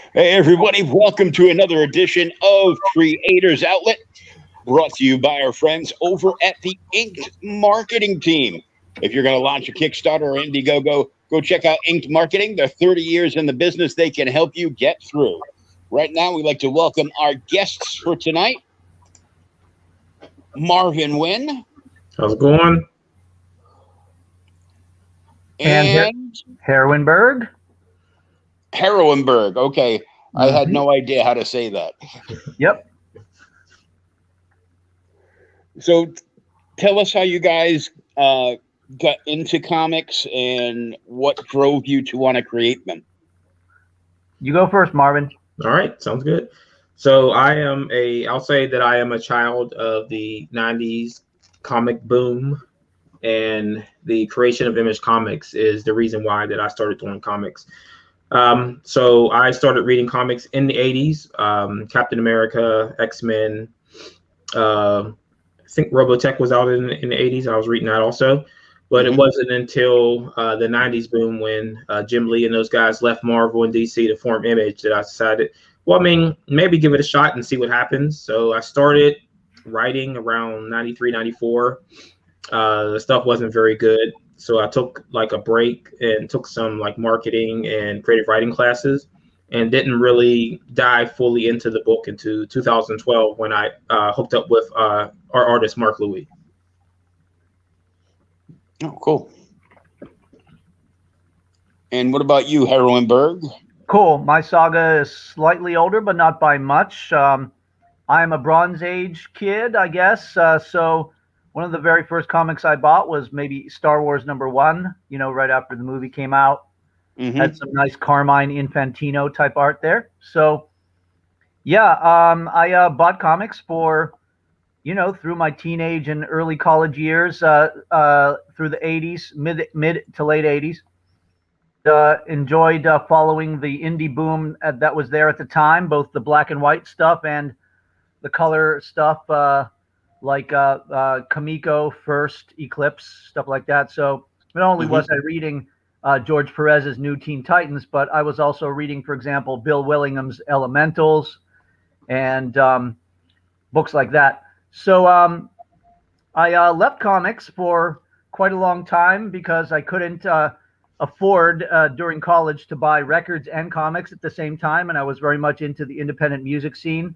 Hey, everybody, welcome to another edition of Creators Outlet, brought to you by our friends over at the Inked Marketing Team. If you're going to launch a Kickstarter or Indiegogo, go check out Inked Marketing. They're 30 years in the business. They can help you get through. Right now, we'd like to welcome our guests for tonight, Marvin Wynn. How's it going? And Heroineburgh. Heroineburgh. Okay. I had no idea how to say that. Yep. So tell us how you guys got into comics and what drove you to want to create them. You go first, Marvin. All right, sounds good. So I'll say that I am a child of the 90s comic boom, and the creation of Image Comics is the reason why that I started doing comics. So I started reading comics in the 80s, Captain America, X-Men. I think Robotech was out in the 80s. I was reading that also. But it wasn't until the 90s boom when Jim Lee and those guys left Marvel and DC to form Image that I decided, well, I mean, maybe give it a shot and see what happens. So I started writing around 93, 94. The stuff wasn't very good. So I took like a break and took some like marketing and creative writing classes and didn't really dive fully into the book into 2012 when I hooked up with our artist, Mark Louis. Oh, cool. And what about you, Heroineburgh? Cool. My saga is slightly older, but not by much. I am a Bronze Age kid, I guess. So one of the very first comics I bought was maybe Star Wars #1, right after the movie came out. Had some nice Carmine Infantino type art there. So, yeah, I bought comics for, through my teenage and early college years, through the 80s, mid to late 80s. Enjoyed following the indie boom that was there at the time, both the black and white stuff and the color stuff, like Kamiko, First, Eclipse, stuff like that. So not only was I reading George Perez's New Teen Titans, but I was also reading, for example, Bill Willingham's Elementals and books like that. So I left comics for quite a long time because I couldn't afford during college to buy records and comics at the same time, and I was very much into the independent music scene.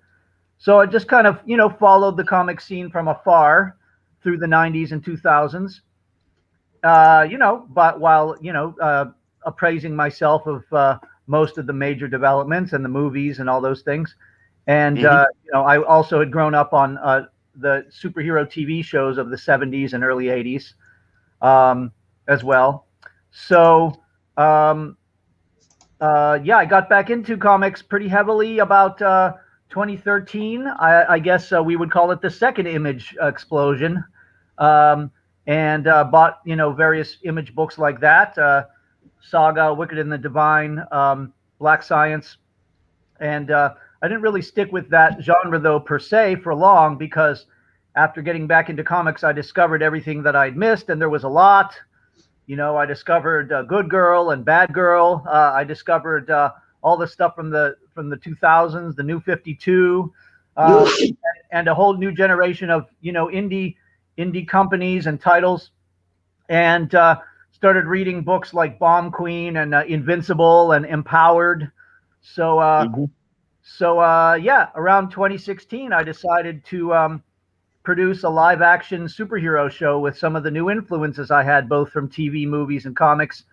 So I just kind of, followed the comic scene from afar through the 90s and 2000s, but while, appraising myself of most of the major developments and the movies and all those things. And, I also had grown up on the superhero TV shows of the 70s and early 80s as well. So, I got back into comics pretty heavily about 2013. I guess we would call it the second Image explosion, and bought various Image books like that, Saga, Wicked and the Divine, Black Science, and I didn't really stick with that genre though per se for long, because after getting back into comics, I discovered everything that I'd missed, and there was a lot. I discovered Good Girl and Bad Girl. I discovered all the stuff from the 2000s, the New 52, and a whole new generation of indie companies and titles, and started reading books like Bomb Queen and Invincible and Empowered. So around 2016, I decided to produce a live action superhero show with some of the new influences I had, both from TV, movies, and comics.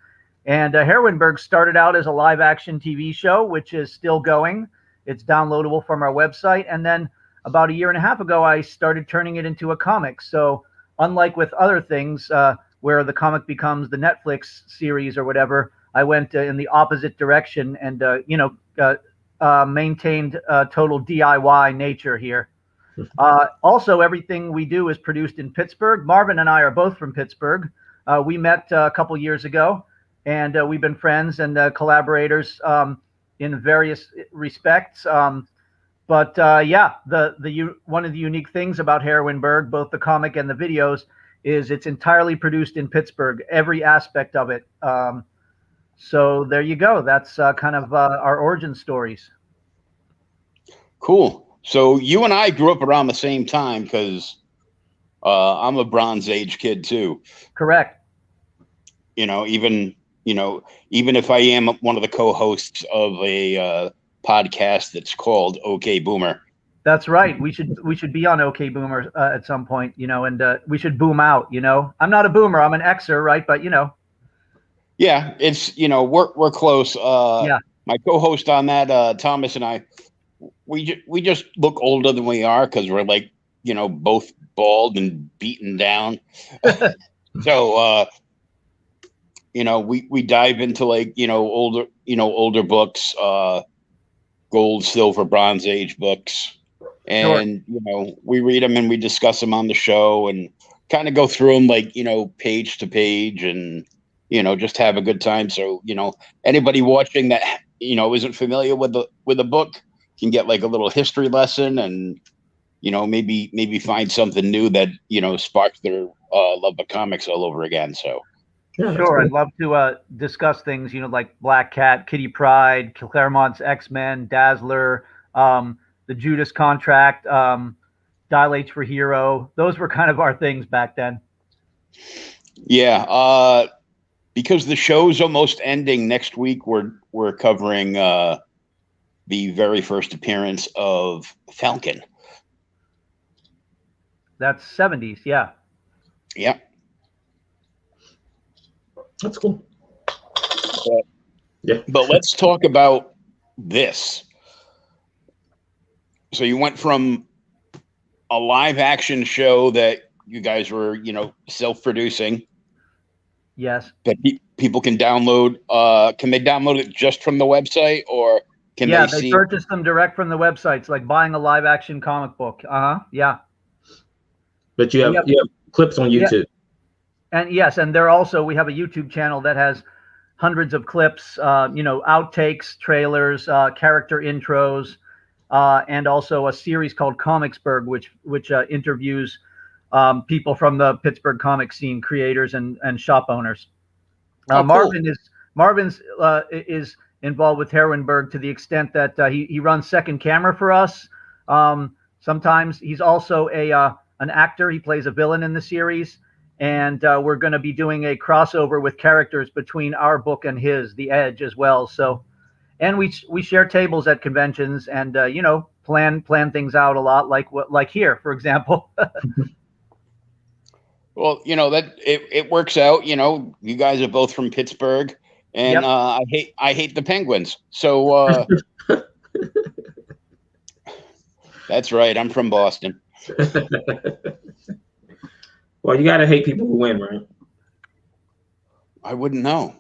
And Heroineburgh started out as a live action TV show, which is still going. It's downloadable from our website. And then about a year and a half ago, I started turning it into a comic. So unlike with other things where the comic becomes the Netflix series or whatever, I went in the opposite direction and, maintained total DIY nature here. Also, everything we do is produced in Pittsburgh. Marvin and I are both from Pittsburgh. We met a couple years ago, and we've been friends and collaborators in various respects. But one of the unique things about Heroineburgh, both the comic and the videos, is it's entirely produced in Pittsburgh. Every aspect of it. So there you go. That's kind of our origin stories. Cool. So you and I grew up around the same time because I'm a Bronze Age kid too. Correct. Even if I am one of the co-hosts of a podcast that's called OK Boomer. That's right. We should be on OK Boomer at some point, and we should boom out. I'm not a boomer. I'm an Xer, right? But Yeah, it's we're close. Yeah. My co-host on that, Thomas and I, we just look older than we are because we're like both bald and beaten down. So we dive into like older books, gold, silver, Bronze Age books, and we read them and we discuss them on the show and kind of go through them like page to page and just have a good time. So anybody watching that isn't familiar with the book can get like a little history lesson and maybe find something new that sparks their love of comics all over again. So yeah, sure, cool. I'd love to discuss things like Black Cat, Kitty Pryde, Claremont's X-Men, Dazzler, the Judas Contract, Dial H for Hero. Those were kind of our things back then. Yeah, because the show's almost ending next week, we're covering the very first appearance of Falcon. That's 70s, yeah. Yeah. That's cool. But let's talk about this. So you went from a live action show that you guys were, self-producing. Yes. That people can download. Can they download it just from the website, or can they purchase them direct from the websites, like buying a live action comic book? Yeah. But you have clips on YouTube. Yeah. And yes, and we have a YouTube channel that has hundreds of clips, outtakes, trailers, character intros, and also a series called Comicsburg, which interviews people from the Pittsburgh comic scene, creators and shop owners. Cool. Marvin's is involved with Heroineburgh to the extent that he runs second camera for us. Sometimes he's also an actor. He plays a villain in the series, and we're going to be doing a crossover with characters between our book and his, The Edge, as well. So, and we share tables at conventions and plan things out a lot, like here, for example. Well, that it works out. You guys are both from Pittsburgh, and yep. I hate the Penguins. So that's right. I'm from Boston. Well, you gotta hate people who win, right? I wouldn't know.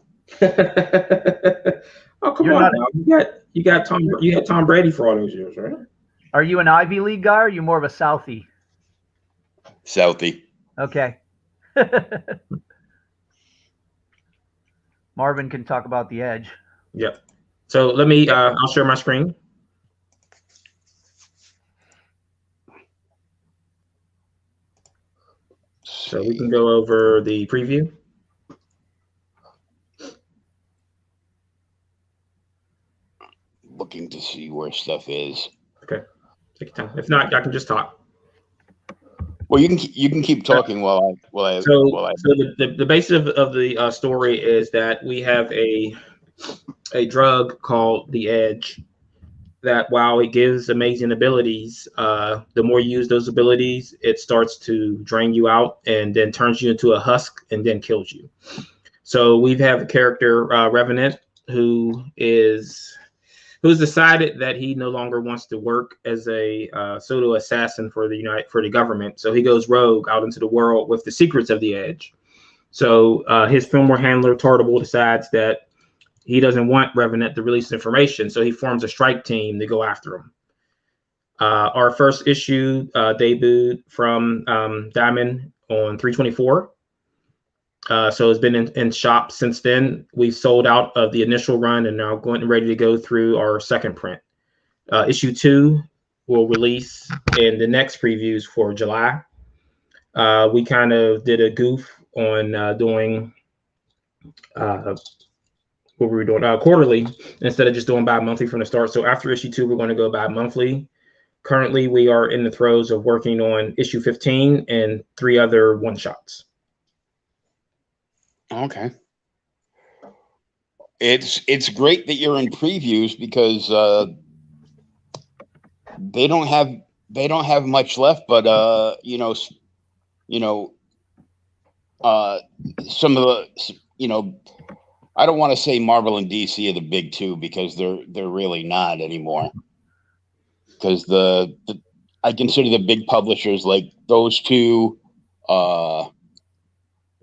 Oh, come on! Now. You got Tom Brady for all those years, right? Are you an Ivy League guy, or are you more of a Southie? Southie. Okay. Marvin can talk about The Edge. Yep. So let me. I'll share my screen. So we can go over the preview. Looking to see where stuff is. Okay, take your time. If not, I can just talk. Well, you can keep talking while I. So the basis of the story is that we have a drug called the Edge. That while it gives amazing abilities, the more you use those abilities, it starts to drain you out and then turns you into a husk and then kills you. So we have a character, Revenant, who's decided that he no longer wants to work as a pseudo assassin for the government. So he goes rogue out into the world with the secrets of the Edge. So his filmware handler Tartable decides that he doesn't want Revenant to release information, so he forms a strike team to go after him. Our first issue debuted from Diamond on 3/24. So it's been in shops since then. We sold out of the initial run and now ready to go through our second print. Issue 2 will release in the next previews for July. We kind of did a goof on doing what were we doing? Quarterly instead of just doing bi-monthly from the start. So after issue 2, we're going to go bi-monthly. Currently, we are in the throes of working on issue 15 and 3 other one-shots. Okay. It's great that you're in previews because they don't have much left, but some of the I don't want to say Marvel and DC are the big two because they're really not anymore. Because I consider the big publishers like those two,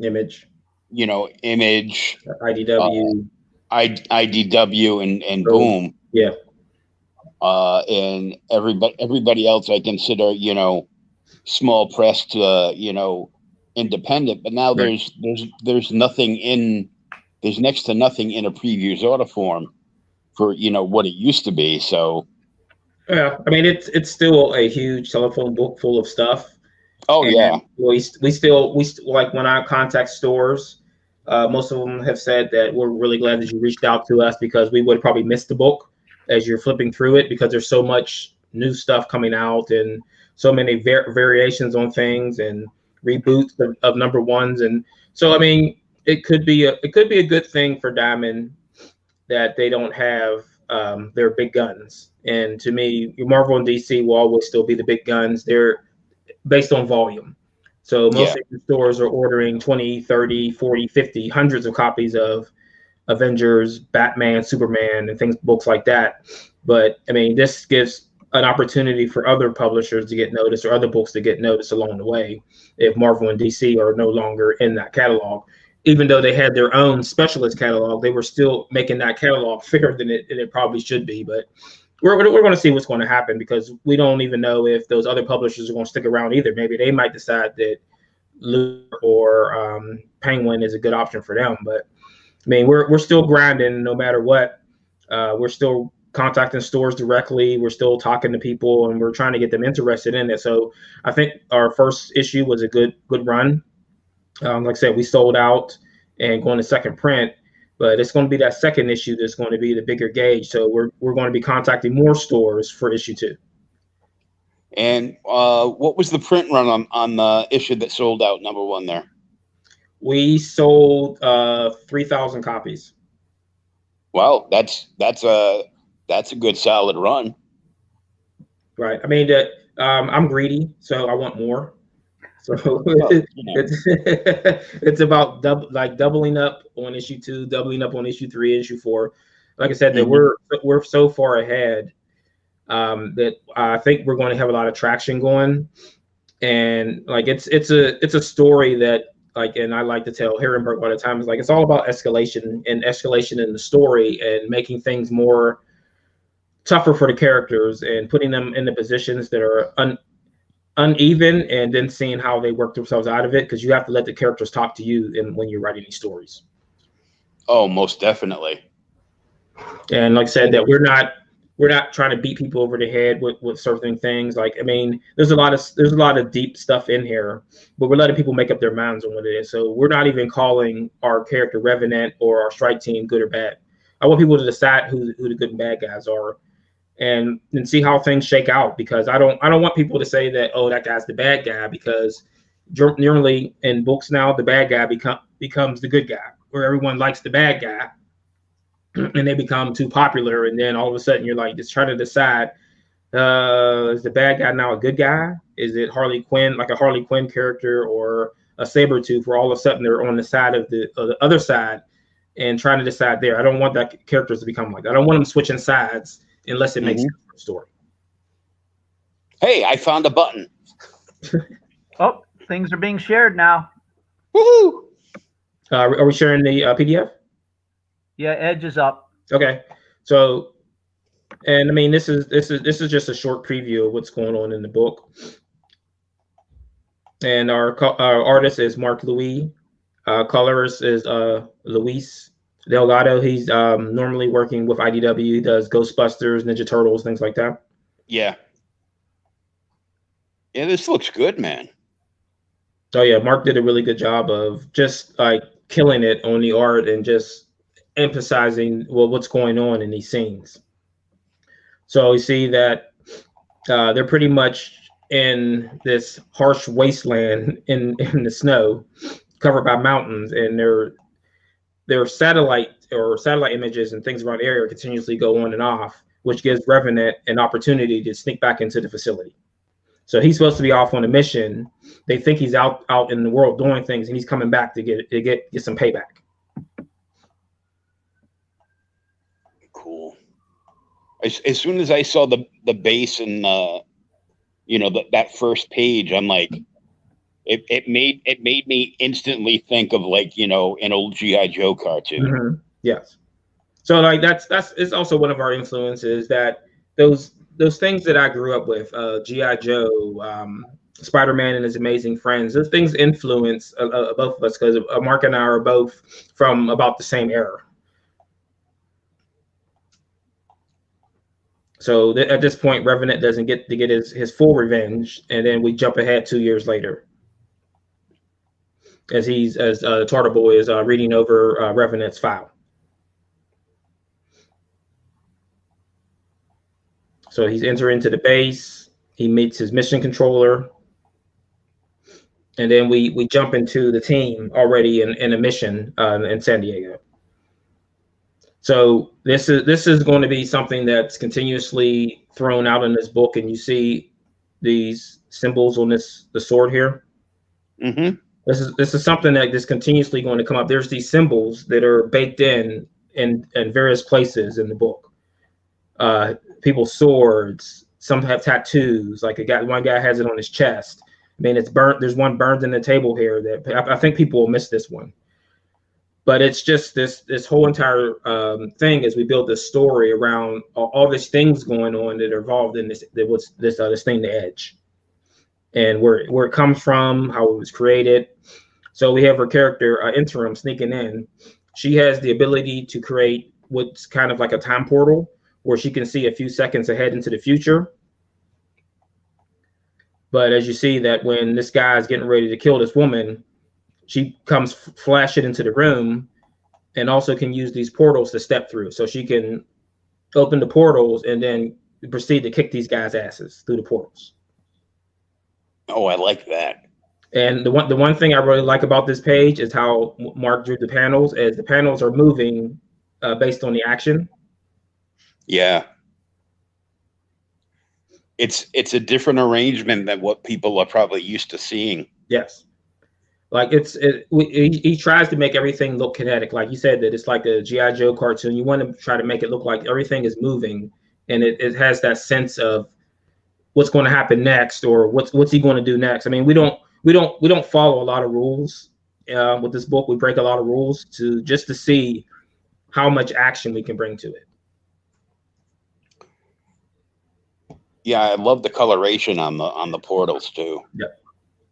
Image, Image, IDW, IDW, and Boom. Yeah. And everybody else I consider, small press to, independent. But now Right. there's next to nothing in a previews order form for what it used to be. So Yeah, I mean it's still a huge telephone book full of stuff. oh And yeah, we still like when I contact stores, most of them have said that we're really glad that you reached out to us because we would have probably missed the book as you're flipping through it because there's so much new stuff coming out and so many variations on things and reboots of number ones. And so I mean it could be a good thing for Diamond that they don't have their big guns. And to me, Marvel and DC will always still be the big guns. They're based on volume. So most of the stores are ordering 20, 30, 40, 50, hundreds of copies of Avengers, Batman, Superman, and books like that. But I mean, this gives an opportunity for other publishers to get noticed or other books to get noticed along the way if Marvel and DC are no longer in that catalog. Even though they had their own specialist catalog, they were still making that catalog bigger than it probably should be. But we're going to see what's going to happen because we don't even know if those other publishers are going to stick around either. Maybe they might decide that Lure or Penguin is a good option for them. But I mean, we're still grinding no matter what. We're still contacting stores directly. We're still talking to people, and we're trying to get them interested in it. So I think our first issue was a good run. Like I said, we sold out and going to second print, but it's going to be that second issue that's going to be the bigger gauge. So we're going to be contacting more stores for issue 2. And what was the print run on the issue that sold out number 1 there? We sold 3,000 copies. Wow, that's a good solid run. Right. I mean, I'm greedy, so I want more. So it's about doubling up on issue 2, doubling up on issue 3, issue 4. Like I said, that we're so far ahead that I think we're going to have a lot of traction going. And like it's a story that and I like to tell Heroineburgh all the time, is like it's all about escalation in the story and making things more tougher for the characters and putting them in the positions that are uneven and then seeing how they work themselves out of it, because you have to let the characters talk to you when you're writing these stories. Oh, most definitely. And like I said, that we're not trying to beat people over the head with certain things. Like, I mean, there's a lot of deep stuff in here, but we're letting people make up their minds on what it is. So we're not even calling our character Revenant or our strike team good or bad. I want people to decide who the good and bad guys are, and see how things shake out. Because I don't want people to say that, oh, that guy's the bad guy, because generally in books now the bad guy becomes the good guy, where everyone likes the bad guy. And they become too popular, and then all of a sudden you're like just trying to decide, is the bad guy now a good guy? Is it Harley Quinn, like a Harley Quinn character, or a Sabretooth, where all of a sudden they're on the side of the other side and trying to decide there? I don't want that characters to become like that. I don't want them switching sides unless it makes sense for the story. Hey, I found a button. Oh, things are being shared now. Woohoo! Are we sharing the PDF? Yeah, Edge is up. Okay, so, and I mean, this is just a short preview of what's going on in the book. And our artist is Mark Louis. Colorist is Luis Delgado. He's normally working with IDW. He does Ghostbusters, Ninja Turtles, things like that. Yeah. Yeah, this looks good, man. Oh yeah, Mark did a really good job of just like killing it on the art and just emphasizing what's going on in these scenes. So you see that they're pretty much in this harsh wasteland in the snow, covered by mountains, and their satellite images and things around the area continuously go on and off, which gives Revenant an opportunity to sneak back into the facility. So he's supposed to be off on a mission. They think he's out in the world doing things, and he's coming back to get some payback. Cool. As soon as I saw the base and that first page, I'm like, it made me instantly think of like an old G.I. Joe cartoon. Mm-hmm. Yes. So like that's it's also one of our influences, that those things that I grew up with, G.I. Joe, Spider-Man and His Amazing Friends, those things influence both of us, because Mark and I are both from about the same era. So at this point, Revenant doesn't get to get his full revenge, and then we jump ahead 2 years later, as Tartar Boy is reading over Revenant's file. So he's entering into the base. He meets his mission controller, and then we jump into the team already in a mission in San Diego. So this is going to be something that's continuously thrown out in this book, and you see these symbols on the sword here. Mm-hmm. This is something that is continuously going to come up. There's these symbols that are baked in various places in the book. People's swords. Some have tattoos. Like one guy has it on his chest. I mean, it's burnt. There's one burned in the table here that I think people will miss this one. But it's just this whole entire thing as we build this story around all these things going on that are involved in this thing, the Edge, and where it comes from, how it was created. So we have her character Interim sneaking in. She has the ability to create what's kind of like a time portal, where she can see a few seconds ahead into the future. But as you see that when this guy is getting ready to kill this woman, she comes flashing into the room, and also can use these portals to step through. So she can open the portals and then proceed to kick these guys' asses through the portals. Oh, I like that. And the one thing I really like about this page is how Mark drew the panels, as the panels are moving based on the action. Yeah. It's a different arrangement than what people are probably used to seeing. Yes. Like he tries to make everything look kinetic. Like you said, that it's like a G.I. Joe cartoon. You want to try to make it look like everything is moving, and it has that sense of what's going to happen next, or what's he going to do next. I mean, we don't follow a lot of rules with this book. We break a lot of rules just to see how much action we can bring to it. Yeah, I love the coloration on the portals too.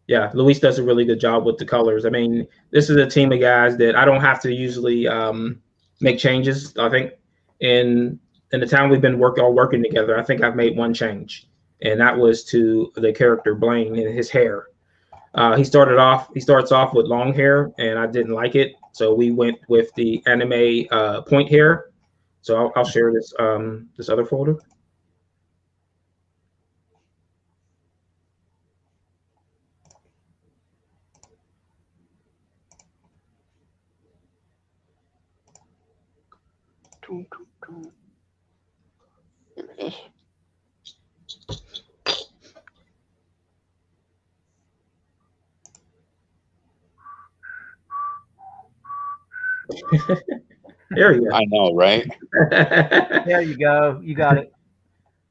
Yeah, Luis does a really good job with the colors. I mean, this is a team of guys that I don't have to usually make changes. I think in the time we've been working together, I think I've made one change, and that was to the character Blaine and his hair. He starts off with long hair, and I didn't like it, so we went with the anime point hair. So I'll share this other folder. Here it is. There you go. I know, right? There you go. You got it.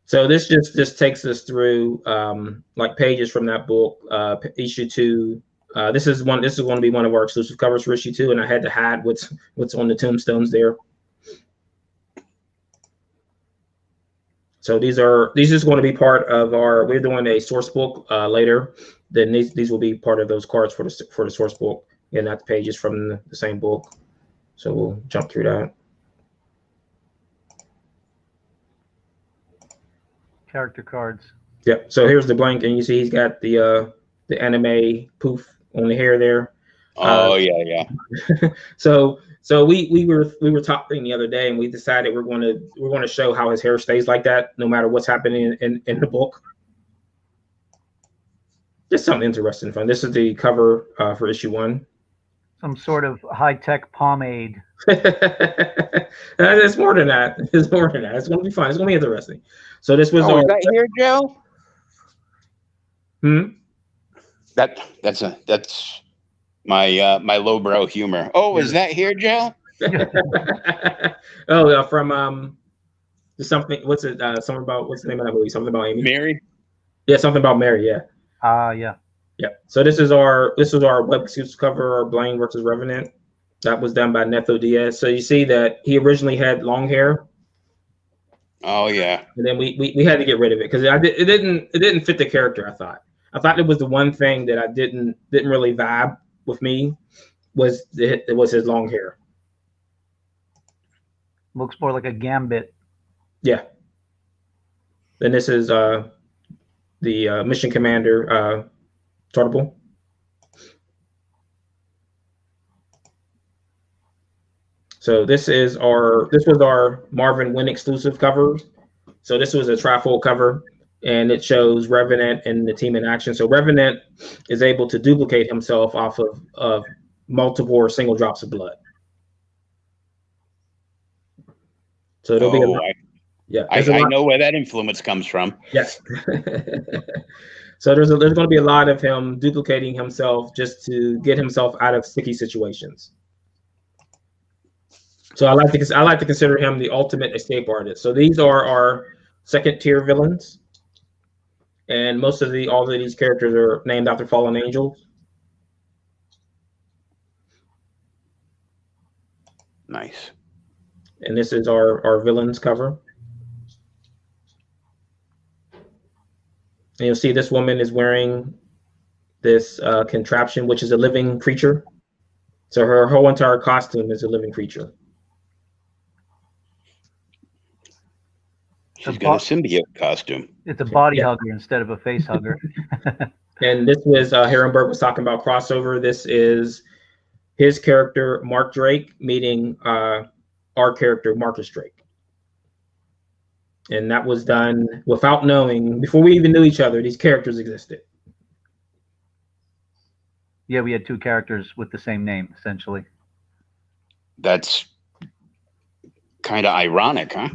So this just takes us through like pages from that book, issue 2. This is going to be one of our exclusive covers for issue 2, and I had to hide what's on the tombstones there. So these are going to be part of we're doing a source book later. Then these will be part of those cards for the source book, and not the pages from the same book. So we'll jump through that. Character cards. Yep. So here's the blank, and you see he's got the anime poof on the hair there. Oh yeah. So we were talking the other day, and we decided we're going to show how his hair stays like that no matter what's happening in the book. Just something interesting, fun. This is the cover for issue 1. Some sort of high-tech pomade. It's more than that. It's more than that. It's going to be fun. It's going to be interesting. So this was is that here, Joe? That's my lowbrow humor. Oh, is that here, Joe? From something. What's it? Something about, what's the name of that movie? Something about Amy. Mary. Yeah, something about Mary. Yeah. Yeah. Yeah. So this was our web exclusive cover, our Blaine versus Revenant. That was done by Neto Diaz. So you see that he originally had long hair. Oh yeah. And then we had to get rid of it because it didn't fit the character. I thought it was the one thing that I didn't really vibe with me was his long hair. Looks more like a gambit. Yeah. Then this is the mission commander Tortable. So this was our Marvin Wynn exclusive cover. So this was a trifold cover, and it shows Revenant and the team in action. So Revenant is able to duplicate himself off of multiple or single drops of blood. So it'll be I know where that influence comes from. Yes. So there's going to be a lot of him duplicating himself just to get himself out of sticky situations. So I like to consider him the ultimate escape artist. So these are our second tier villains, and all of these characters are named after fallen angels. Nice. And this is our villains cover. And you'll see this woman is wearing this contraption, which is a living creature. So her whole entire costume is a living creature. She's got a symbiote costume. It's a body hugger instead of a face hugger. And this was Heroineburgh was talking about crossover. This is his character, Mark Drake, meeting our character, Marcus Drake. And that was done without knowing, before we even knew each other, these characters existed. Yeah, we had 2 characters with the same name, essentially. That's kind of ironic, huh?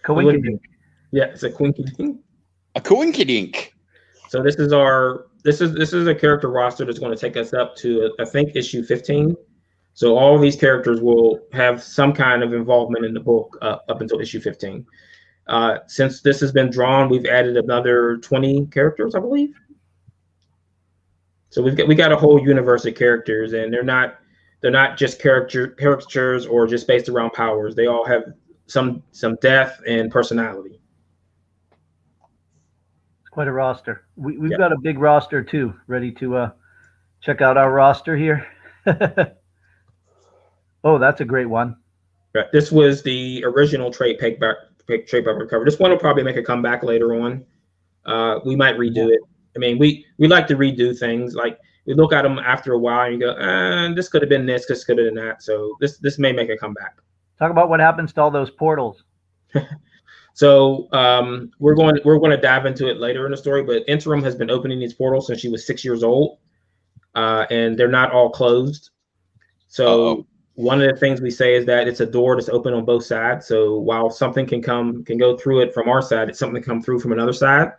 Coinkydink. Yeah, it's a coinkydink. A coinkydink. So this is a character roster that's going to take us up to, I think, issue 15. So all of these characters will have some kind of involvement in the book up until issue 15. Since this has been drawn, we've added another 20 characters, I believe. So we got a whole universe of characters, and they're not just characters or just based around powers. They all have some depth and personality. It's quite a roster. We've got a big roster too. Ready to check out our roster here? Oh, that's a great one. Right. This was the original trade paperback cover. This one will probably make a comeback later on. We might redo it. I mean, we like to redo things. Like we look at them after a while and you go, this could have been this could have been that. So this may make a comeback. Talk about what happens to all those portals. So we're going to dive into it later in the story. But Interim has been opening these portals since she was 6 years old, and they're not all closed. So one of the things we say is that it's a door that's open on both sides. So while something can go through it from our side, it's something come through from another side.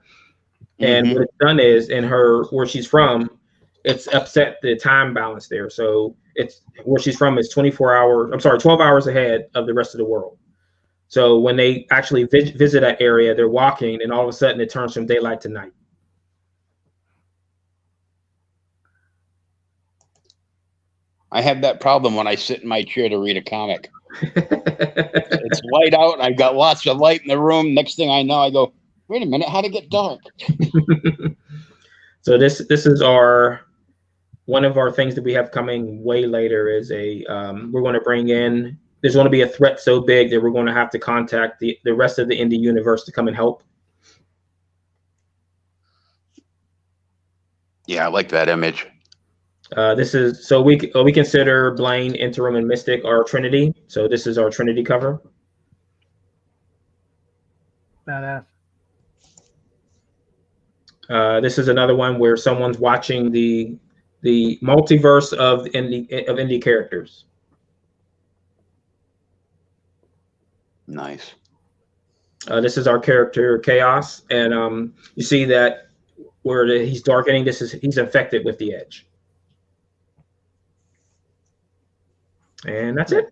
And what it's done is where she's from, it's upset the time balance there. So it's where she's from is 12 hours ahead of the rest of the world. So when they actually visit that area, they're walking, and all of a sudden it turns from daylight to night. I have that problem when I sit in my chair to read a comic. It's light out, and I've got lots of light in the room. Next thing I know, I go, wait a minute, how'd it get dark? So this is one of our things that we have coming way later is we're going to bring in, there's going to be a threat so big that we're going to have to contact the rest of the indie universe to come and help. Yeah, I like that image. This is so we consider Blaine, Interim, and Mystic our Trinity. So this is our Trinity cover. Badass. This is another one where someone's watching the multiverse of indie characters. Nice. This is our character Chaos, and you see that where he's darkening. He's infected with the edge, and that's it.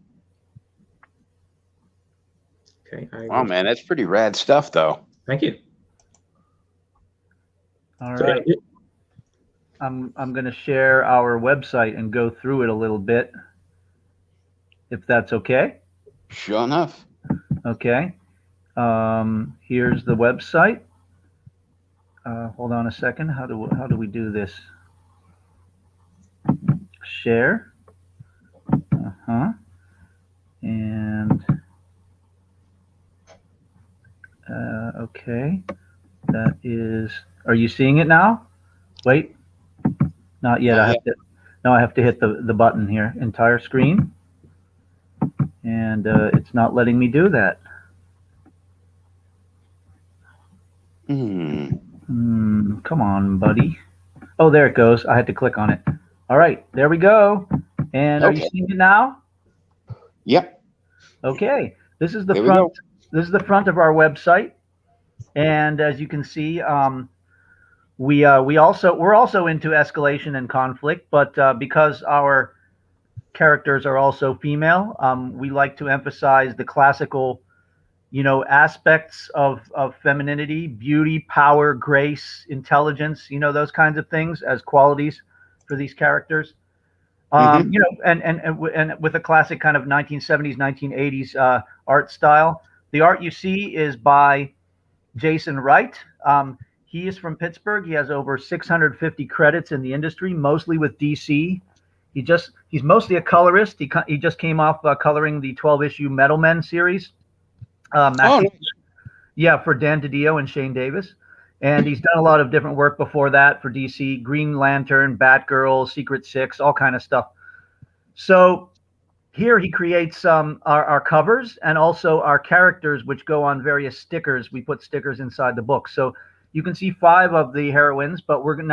Okay. Oh man, that's pretty rad stuff, though. Thank you. All right. I'm going to share our website and go through it a little bit, if that's okay. Sure enough. Okay. Here's the website. Hold on a second. How do we do this? Share. And okay. That is. Are you seeing it now? Wait. Not yet. I have to hit the button here. Entire screen. And it's not letting me do that. Come on, buddy. Oh, there it goes. I had to click on it. All right, there we go. And are you seeing it now? Yep. Okay. This is the front. This is the front of our website. And as you can see, we're also into escalation and conflict, but because our characters are also female, we like to emphasize the classical, aspects of femininity, beauty, power, grace, intelligence, those kinds of things as qualities for these characters. And with a classic kind of 1970s, 1980s art style. The art you see is by Jason Wright. He is from Pittsburgh. He has over 650 credits in the industry, mostly with DC. He's mostly a colorist. He just came off coloring the 12-issue Metal Men series. Nice. Yeah, for Dan DiDio and Shane Davis. And he's done a lot of different work before that for DC, Green Lantern, Batgirl, Secret Six, all kind of stuff. So here he creates our covers and also our characters, which go on various stickers. We put stickers inside the book. So you can see 5 of the heroines, but we're going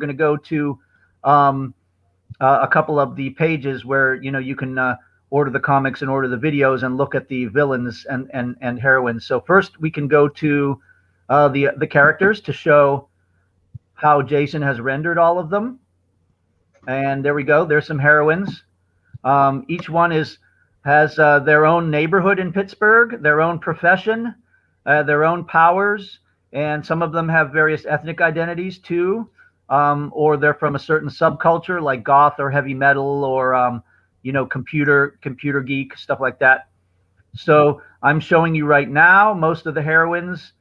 to go to a couple of the pages where you can order the comics and order the videos and look at the villains and heroines. So first we can go to the characters to show how Jason has rendered all of them. And there we go. There's some heroines. Each one has their own neighborhood in Pittsburgh, their own profession, their own powers, and some of them have various ethnic identities too, or they're from a certain subculture like goth or heavy metal or computer geek, stuff like that. So I'm showing you right now most of the heroines.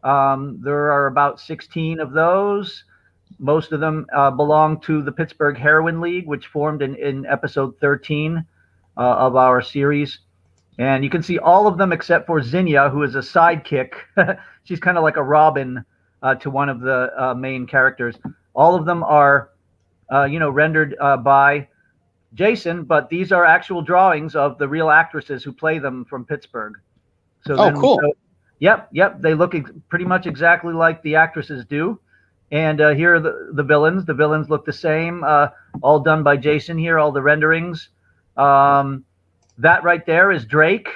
There are about 16 of those. Most of them belong to the Pittsburgh Heroine League, which formed in episode 13 of our series. And you can see all of them except for Zinnia, who is a sidekick. She's kind of like a Robin to one of the main characters. All of them are, rendered by Jason, but these are actual drawings of the real actresses who play them from Pittsburgh. So cool. Yep. They look pretty much exactly like the actresses do. And here are the villains. The villains look the same, all done by Jason here, all the renderings. That right there is Drake,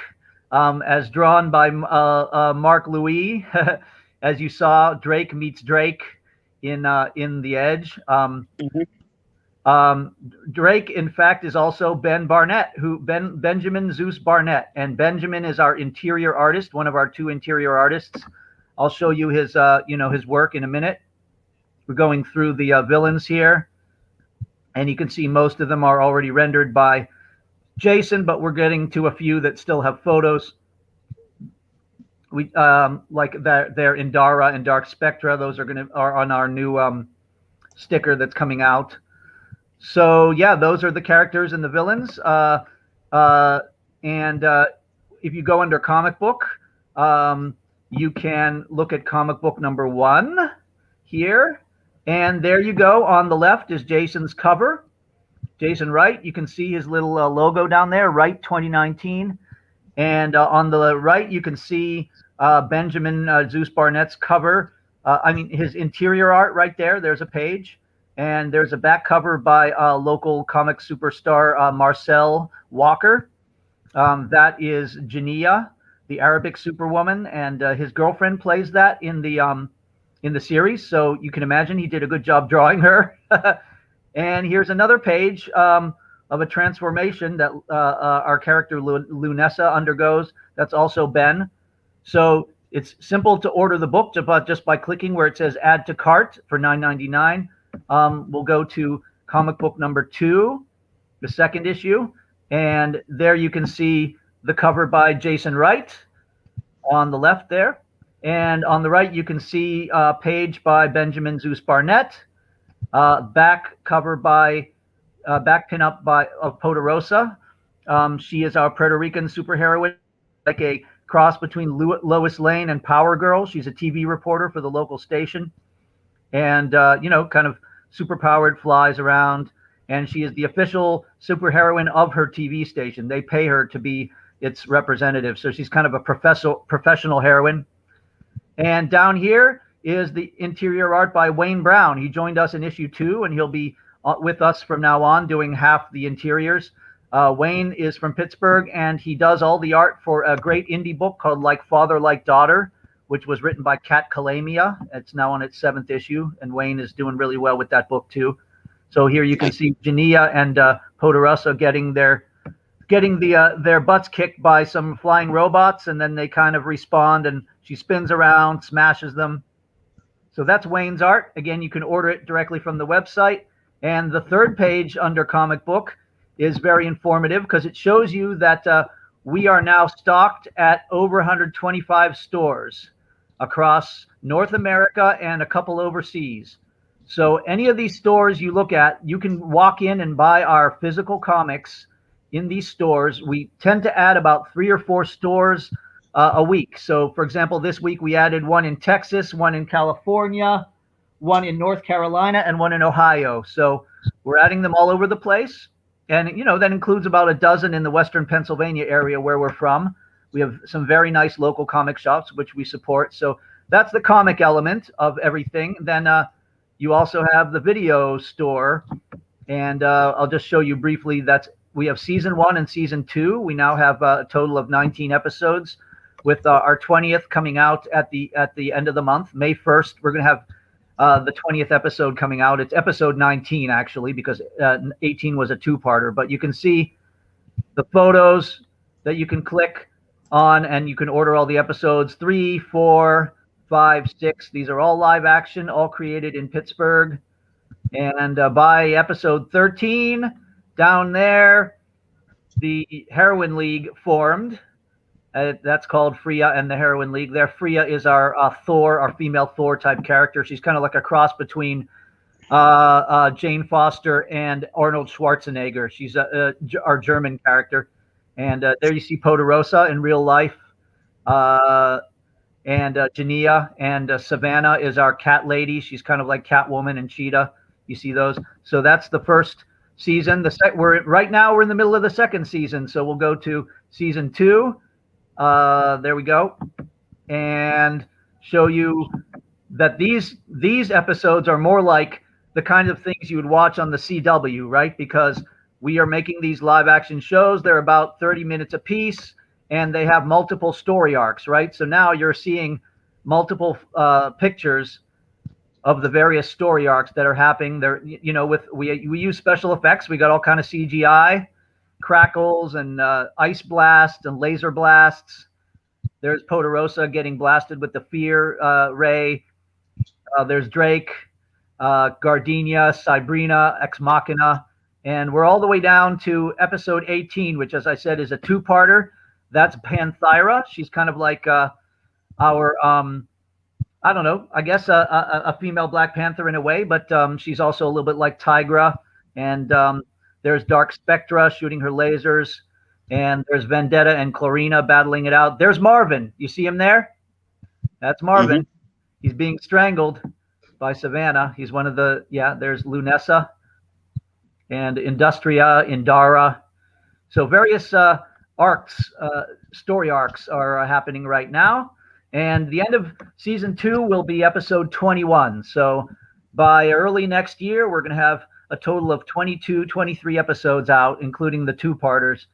as drawn by Mark Louis. As you saw, Drake meets Drake in The Edge. Drake, in fact, is also Ben Barnett, Benjamin Zeus Barnett, and Benjamin is our interior artist, one of our 2 interior artists. I'll show you his work in a minute. We're going through the villains here, and you can see most of them are already rendered by Jason, but we're getting to a few that still have photos. We like that they're Indara and Dark Spectra. Those are on our new sticker that's coming out. So yeah, those are the characters and the villains. And if you go under comic book, you can look at comic book number 1 here. And there you go. On the left is Jason's cover. Jason Wright. You can see his little logo down there, Wright 2019. And on the right, you can see Benjamin Zeus Barnett's cover. His interior art right there. There's a page. And there's a back cover by local comic superstar Marcel Walker. That is Jania, the Arabic superwoman, and his girlfriend plays that in the series. So you can imagine he did a good job drawing her. And here's another page of a transformation that our character Lunessa undergoes. That's also Ben. So it's simple to order the book just by clicking where it says add to cart for $9.99. We'll go to comic book number 2, the second issue. And there you can see the cover by Jason Wright on the left there. And on the right, you can see a page by Benjamin Zeus Barnett. Back pinup of Poderosa. She is our Puerto Rican superheroine, like a cross between Lois Lane and Power Girl. She's a TV reporter for the local station. And, kind of superpowered, flies around. And she is the official superheroine of her TV station. They pay her to be its representative. So she's kind of a professional heroine. And down here is the interior art by Wayne Brown. He joined us in issue 2, and he'll be with us from now on doing half the interiors. Wayne is from Pittsburgh, and he does all the art for a great indie book called Like Father, Like Daughter, which was written by Kat Kalamia. It's now on its 7th issue, and Wayne is doing really well with that book too. So here you can see Jania and Poderosa getting their butts kicked by some flying robots, and then they kind of respond, and she spins around, smashes them. So that's Wayne's art. Again, you can order it directly from the website. And the third page under comic book is very informative because it shows you that we are now stocked at over 125 stores across North America and a couple overseas. So any of these stores you look at, you can walk in and buy our physical comics in these stores. We tend to add about 3 or 4 stores a week. So, for example, this week we added one in Texas, one in California, one in North Carolina, and one in Ohio. So we're adding them all over the place. And, that includes about a dozen in the Western Pennsylvania area where we're from. We have some very nice local comic shops, which we support. So that's the comic element of everything. Then you also have the video store. And I'll just show you briefly. We have season 1 and season 2. We now have a total of 19 episodes, with our 20th coming out at the end of the month, May 1st. We're going to have the 20th episode coming out. It's episode 19, actually, because 18 was a 2-parter. But you can see the photos that you can click on, and you can order all the episodes 3, 4, 5, 6. These are all live action, all created in Pittsburgh. And by episode 13, down there, the Heroine League formed. That's called Freya and the Heroine League. There, Freya is our Thor, our female Thor type character. She's kind of like a cross between Jane Foster and Arnold Schwarzenegger. She's our German character. And there you see Poderosa in real life. And Jania, and Savannah is our cat lady. She's kind of like Catwoman and Cheetah. You see those. So that's the first season. Right now we're in the middle of the second season. So we'll go to season 2. There we go. And show you that these episodes are more like the kind of things you would watch on the CW, right? Because we are making these live action shows. They're about 30 minutes a piece, and they have multiple story arcs, right? So now you're seeing multiple pictures of the various story arcs that are happening there. We use special effects. We got all kind of CGI, crackles and ice blasts and laser blasts. There's Poderosa getting blasted with the fear ray. There's Drake, Gardenia, Sabrina, Ex Machina, and we're all the way down to episode 18, which, as I said, is a 2-parter. That's Panthera. She's kind of like our, I don't know, I guess a female Black Panther in a way, but she's also a little bit like Tigra. And there's Dark Spectra shooting her lasers. And there's Vendetta and Chlorina battling it out. There's Marvin. You see him there? That's Marvin. Mm-hmm. He's being strangled by Savannah. He's one of the, there's Lunessa. and Industria, Indara. So various arcs, story arcs are happening right now. And the end of season 2 will be episode 21. So by early next year, we're going to have a total of 22, 23 episodes out, including the two-parters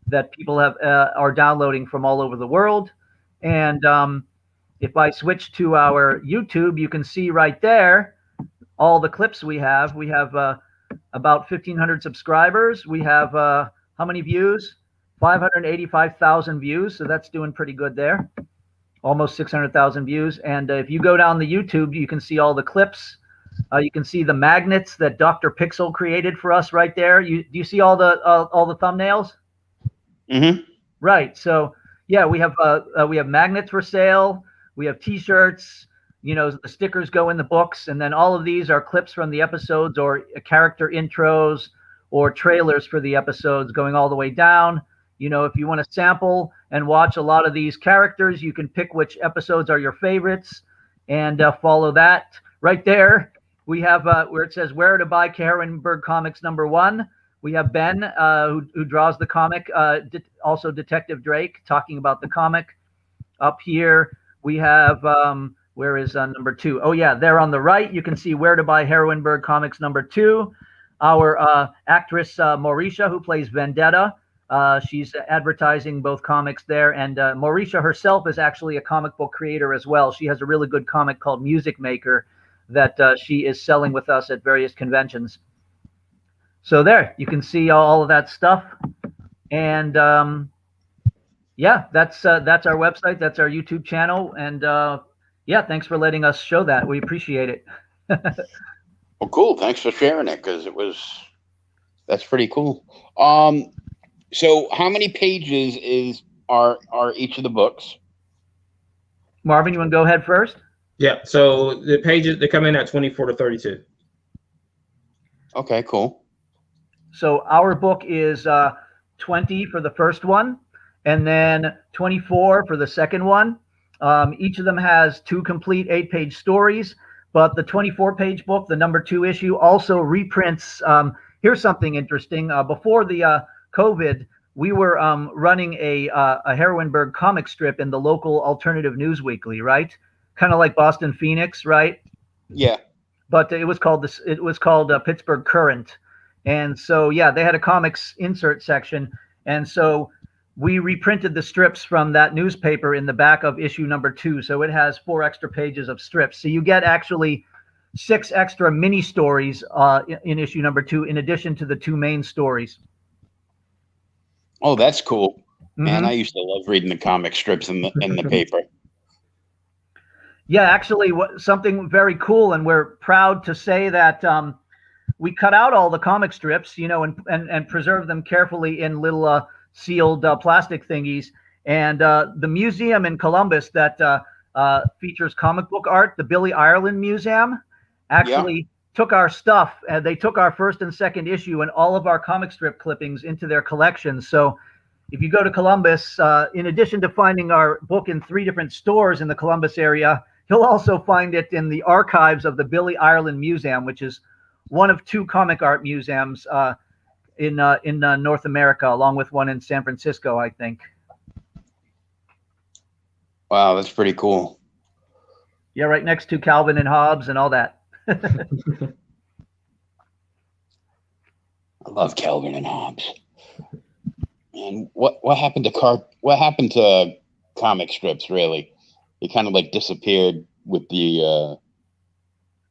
that people are downloading from all over the world. And if I switch to our YouTube, you can see right there all the clips we have. We have about 1,500 subscribers. We have how many views? 585,000 views. So that's doing pretty good there. Almost 600,000 views. And if you go down the YouTube, you can see all the clips. You can see the magnets that Dr. Pixel created for us right there. Do you see all the thumbnails? Mm-hmm. Right. So yeah, we have magnets for sale. We have T-shirts. You know, the stickers go in the books, and then all of these are clips from the episodes or character intros or trailers for the episodes going all the way down. You know, if you want to sample and watch a lot of these characters, you can pick which episodes are your favorites and follow that. Right there, we have where it says where to buy Heroineburgh Comics #1. We have Ben, who draws the comic, also Detective Drake, talking about the comic. Up here, we have, where is number 2? Oh, yeah, there on the right, you can see where to buy Heroineburgh Comics #2. Our actress, Mauricia, who plays Vendetta, she's advertising both comics there. And Mauricia herself is actually a comic book creator as well. She has a really good comic called Music Maker that she is selling with us at various conventions. So there, you can see all of that stuff. And yeah, that's our website. That's our YouTube channel. And yeah, thanks for letting us show that. We appreciate it. Well, cool. Thanks for sharing it, because that's pretty cool. So how many pages are each of the books? Marvin, you want to go ahead first? Yeah. So the pages, they come in at 24 to 32. Okay, cool. So our book is 20 for the first one, and then 24 for the second one. Each of them has 2 complete 8-page stories, but the 24-page book, the #2 issue, also reprints. Here's something interesting. Before the COVID, we were running a Heroineburgh comic strip in the local alternative news weekly, right? Kind of like Boston Phoenix, right? Yeah. But it was called Pittsburgh Current. And so, yeah, they had a comics insert section. And so we reprinted the strips from that newspaper in the back of issue #2. So it has 4 extra pages of strips. So you get actually 6 extra mini stories in issue #2, in addition to the 2 main stories. Oh, that's cool. Mm-hmm. Man, I used to love reading the comic strips in the paper. Yeah, actually, something very cool, and we're proud to say that we cut out all the comic strips, you know, and preserve them carefully in little sealed plastic thingies. And the museum in Columbus that features comic book art, the Billy Ireland Museum, actually took our stuff. They took our first and second issue and all of our comic strip clippings into their collection. So if you go to Columbus, in addition to finding our book in 3 different stores in the Columbus area, you'll also find it in the archives of the Billy Ireland Museum, which is one of 2 comic art museums in North America, along with one in San Francisco, I think. Wow, that's pretty cool. Yeah, right next to Calvin and Hobbes and all that. I love Calvin and Hobbes. And what happened to comic strips? Really, they kind of like disappeared with the.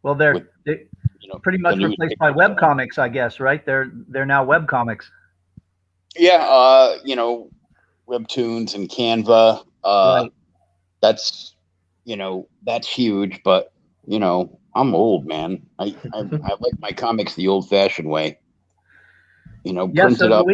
Well, they're pretty much replaced by web comics, I guess, right? They're now web comics. Yeah, you know, webtoons and Canva. Right. That's huge, but you know, I'm old, man. I like my comics the old-fashioned way. You know, yeah, print it up.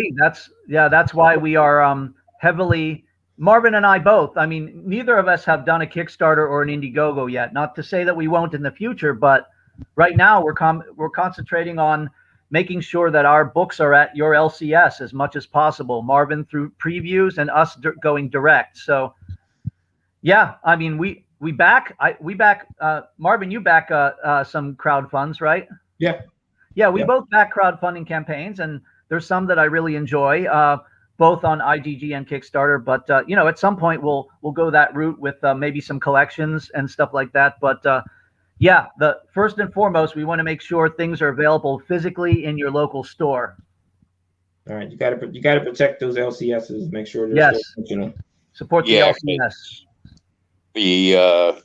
That's why we are heavily, Marvin and I both. I mean, neither of us have done a Kickstarter or an Indiegogo yet. Not to say that we won't in the future, but right now we're concentrating on making sure that our books are at your LCS as much as possible. Marvin through previews and us going direct. So, yeah, I mean, we back Marvin, you back some crowd funds, right? Yeah. Yeah, we both back crowdfunding campaigns, and there's some that I really enjoy, both on IGG and Kickstarter. But at some point we'll go that route with maybe some collections and stuff like that. But yeah, the first and foremost, we want to make sure things are available physically in your local store. All right, you got to protect those LCSs. Make sure they're still functional. Support the LCS.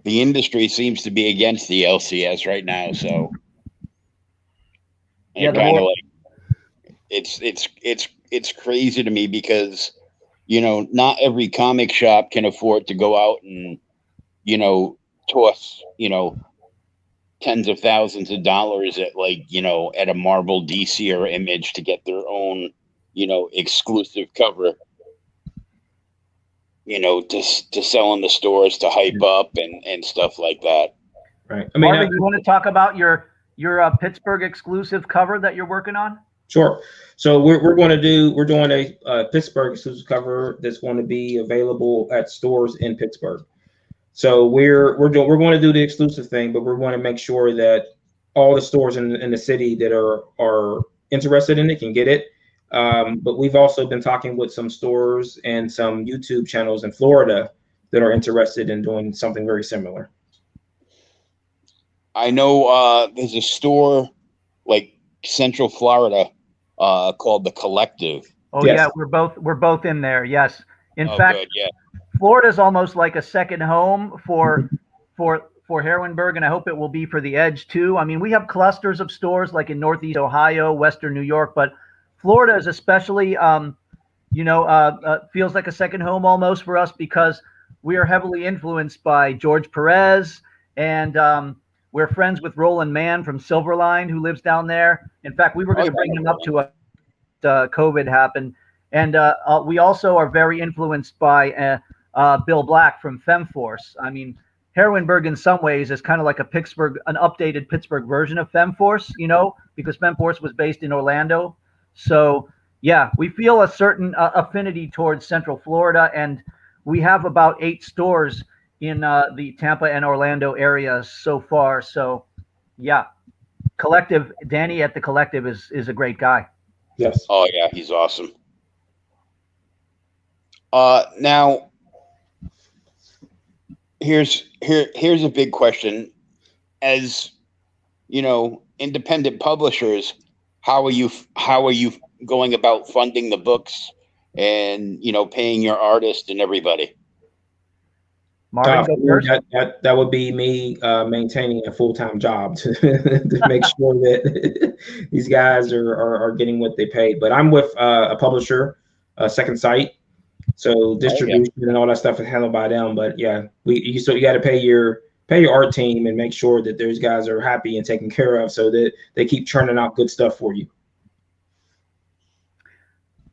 The industry seems to be against the LCS right now, so kind of like it's crazy to me because not every comic shop can afford to go out and toss tens of thousands of dollars at at a Marvel, DC, or Image to get their own exclusive cover. To sell in the stores to hype up and stuff like that. Right. Marvin, you want to talk about your Pittsburgh exclusive cover that you're working on? Sure. So we're doing a Pittsburgh exclusive cover that's going to be available at stores in Pittsburgh. So we're going to do the exclusive thing, but we're going to make sure that all the stores in the city that are interested in it can get it. But we've also been talking with some stores and some YouTube channels in Florida that are interested in doing something very similar. I know there's a store like Central Florida called The Collective. Oh yes. Yeah, we're both in there. Yes. In fact, good, yeah. Florida is almost like a second home for Heroineburgh, and I hope it will be for the Edge too. I mean, we have clusters of stores like in Northeast Ohio, Western New York, but Florida is especially, feels like a second home almost for us because we are heavily influenced by George Perez, and we're friends with Roland Mann from Silverline, who lives down there. In fact, we were going to bring him up to us. COVID happened, and we also are very influenced by Bill Black from FemForce. I mean, Heroineburgh in some ways is kind of like an updated Pittsburgh version of FemForce, because FemForce was based in Orlando. So, yeah, we feel a certain affinity towards Central Florida, and we have about 8 stores in the Tampa and Orlando areas so far. So, yeah, Collective, Danny at the Collective is a great guy. Yes. Oh, yeah, he's awesome. Now, here's a big question. As independent publishers, how are you going about funding the books and paying your artist and everybody? Marvin, go first. That would be me maintaining a full-time job to make sure that these guys are getting what they paid. But I'm with a publisher, Second Sight, so distribution and all that stuff is handled by them. But yeah, you got to pay your art team and make sure that those guys are happy and taken care of, so that they keep churning out good stuff for you.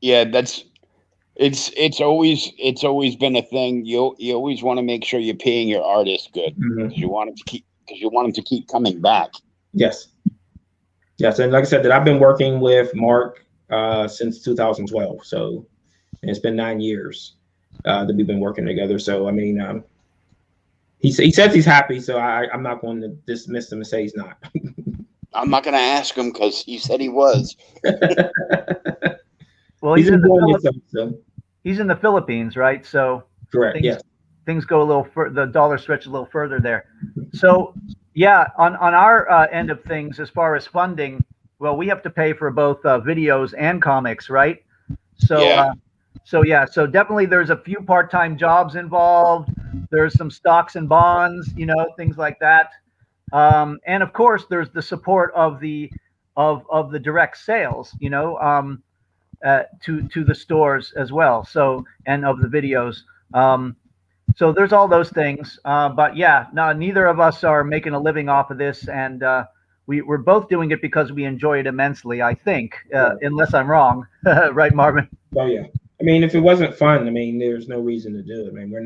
Yeah, it's always been a thing. You always want to make sure you're paying your artist good, because you want them to keep coming back. Yes, and like I said, that I've been working with Mark since 2012, so it's been 9 years that we've been working together. So I mean, he says he's happy, so I'm not going to dismiss him and say he's not. I'm not going to ask him because he said he was. Well, he's in the Philippines, right? So correct. Yes. Things go a little the dollar stretch a little further there. So yeah, on our end of things, as far as funding, well, we have to pay for both videos and comics, right? So yeah. So definitely there's a few part-time jobs involved. There's some stocks and bonds, things like that. And of course, there's the support of the direct sales, to the stores as well. So, and of the videos. So there's all those things. But yeah, no, neither of us are making a living off of this, and we're both doing it because we enjoy it immensely, I think, unless I'm wrong. Right, Marvin? Oh yeah. I mean, if it wasn't fun, I mean, there's no reason to do it. I mean, we're